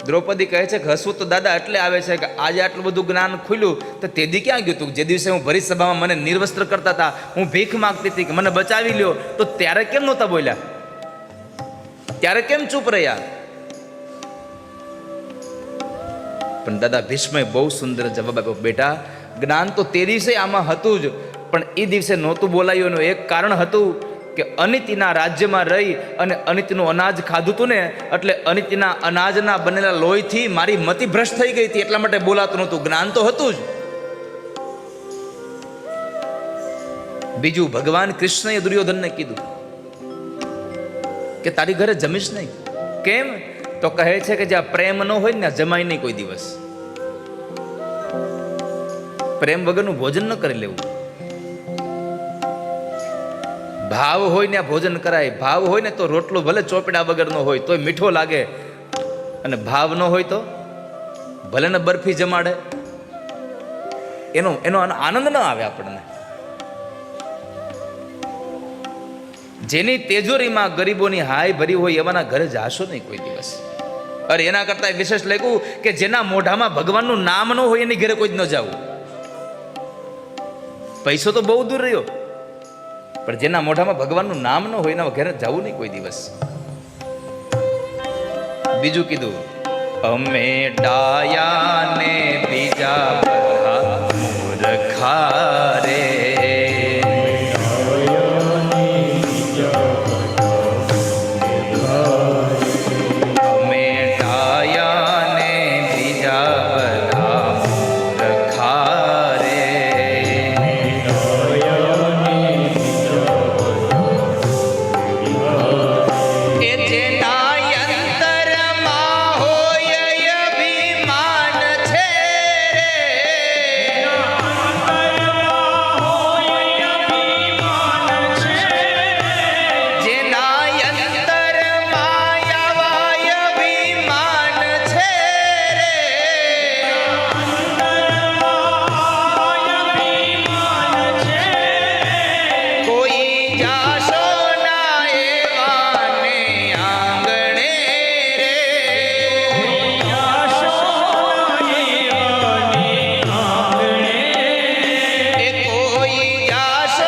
દ્રૌપદી કહે છે કે હસવું તો દાદા એટલે આવે છે કે આજે આટલું બધું જ્ઞાન ખુલ્યું તો તેદી ક્યાં ગયું તું? જે દિવસે હું ભરી સભામાં મને નિર્વસ્ત્ર કરતા હતા, હું ભીખ માંગતી હતી કે મને બચાવી લ્યો, તો ત્યારે કેમ નહોતા બોલ્યા? ત્યારે કેમ ચૂપ રહ્યા? પણ દાદા ભીષ્મએ બહુ સુંદર જવાબ આપ્યો, બેટા જ્ઞાન તો તે દિવસે આમાં હતું જ, પણ એ દિવસે નહોતું બોલાયું એનું એક કારણ હતું કે અનિતિના રાજ્યમાં રહી અને અનિતિનું અનાજ ખાધું હતું ને, એટલે અનિતિના અનાજના બનેલા લોહીથી મારી મતિ ભ્રષ્ટ થઈ ગઈ હતી, એટલા માટે બોલાતું નહોતું. જ્ઞાન તો હતું જ. બીજું, ભગવાન કૃષ્ણએ દુર્યોધનને કીધું કે તારી ઘરે જમીશ નહીં. કેમ? તો કહે છે કે જ્યાં પ્રેમ ન હોય ને જમાય નહીં કોઈ દિવસ. પ્રેમ વગરનું ભોજન ન કરી લેવું. ભાવ હોય ને ભોજન કરાય. ભાવ હોય ને તો રોટલો ભલે ચોપડા વગરનો હોય તોય મીઠો લાગે, અને ભાવ ન હોય તો ભલે ને બરફી જમાડે, એનો આનંદ ન આવે આપણને. જેની તેજોરીમાં ગરીબોની હાય ભરી હોય એવાના ઘરે જાશો નહીં કોઈ દિવસ. અરે એના કરતા વિશેષ લખ્યું કે જેના મોઢામાં ભગવાનનું નામ ન હોય એની ઘરે કોઈ જ ન જવું. પૈસો તો બહુ દૂર રહ્યો, પણ જેના મોઢામાં ભગવાનનું નામ ન હોય એના ઘરે જવું નહીં કોઈ દિવસ. બીજું કીધું, અમે ડાયા ને બીજા બધા મૂર્ખા રે. અમે ડાયા ને બીજા બધા મૂર્ખા રે. એ જેના અંતરમાં હોય અભિમાન છે રે. જેના અંતરમાં આવા અભિમાન છે રે. કોઈ જાશો ના એવાને આંગણે રે. એ કોઈ જાશો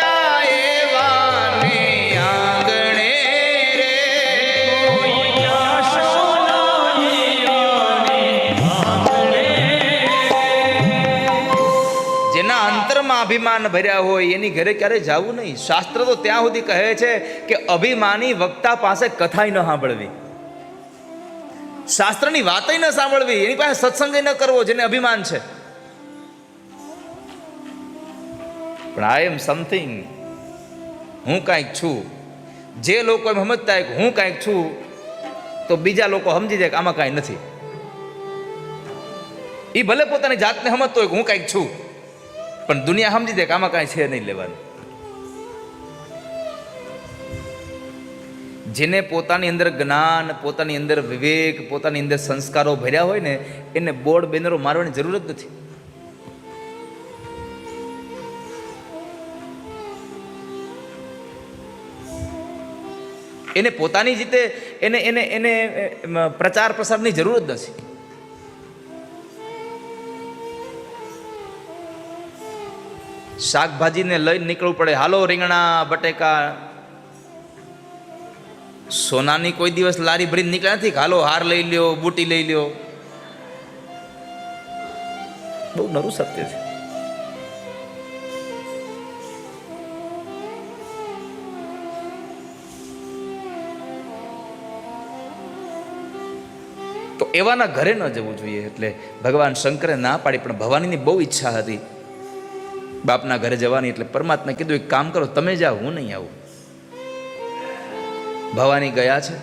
ના એવાને આંગણે રે. જેના અંતરમાં અભિમાન ભર્યા હોય એની ઘરે ક્યારે જવું નહીં. શાસ્ત્ર તો ત્યાં સુધી કહે છે કે અભિમાની વક્તા પાસે કથાય ન સાંભળવી, શાસ્ત્રની વાતય ન સાંભળવી, એની પાસે સત્સંગ ન કરવો જેને અભિમાન છે. પણ આઈ એમ સમથિંગ, હું કાંઈક છું. જે લોકો એમ સમજતા હોય કે હું કાંઈક છું, તો બીજા લોકો સમજી જાય કે આમાં કાંઈ નથી. એ ભલે પોતાની જાતને સમજતો હોય કે હું કાંઈક છું, પણ દુનિયા સમજી જાય કે આમાં કાંઈ છે નહીં લેવાનું. જેને પોતાની અંદર જ્ઞાન, પોતાની અંદર વિવેક, પોતાની અંદર સંસ્કારો ભર્યા હોય ને, એને બોર્ડ બેનરો મારવાની જરૂર જ નથી. એને પોતાની રીતે એને એને એને પ્રચાર પ્રસારની જરૂર જ નથી. શાકભાજીને લઈને નીકળવું પડે, હાલો રીંગણા બટેકા. સોનાની કોઈ દિવસ લારી ભરીને નીકળ્યા નથી કે હાલો હાર લઈ લ્યો, બુટી લઈ લ્યો. બહુ નરું સત્ય છે. તો એવાના ઘરે ન જવું જોઈએ. એટલે ભગવાન શંકરે ના પાડી, પણ ભવાનીની બહુ ઈચ્છા હતી બાપના ઘરે જવાની. એટલે પરમાત્માએ કીધું, એક કામ કરો, તમે જાઓ, હું નહીં આવું. ભવાની ગયા છે.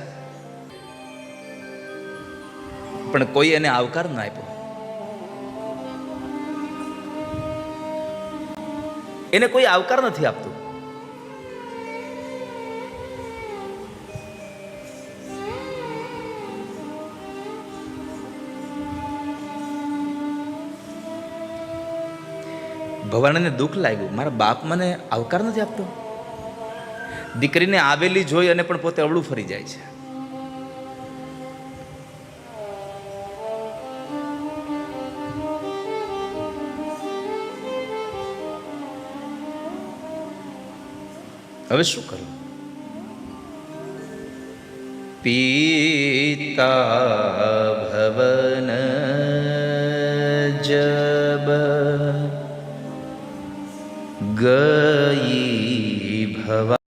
પણ કોઈ એને આવકાર ન આપ્યો. એને કોઈ આવકાર નથી આપતું. ભગવાનને દુઃખ લાગ્યું, મારા બાપ મને આવકાર નથી આપતો. દીકરીને આવેલી જોઈ અને પણ પોતે અવળું ફરી જાય છે. હવે શું કરું? પીતા ભવન જબ ગ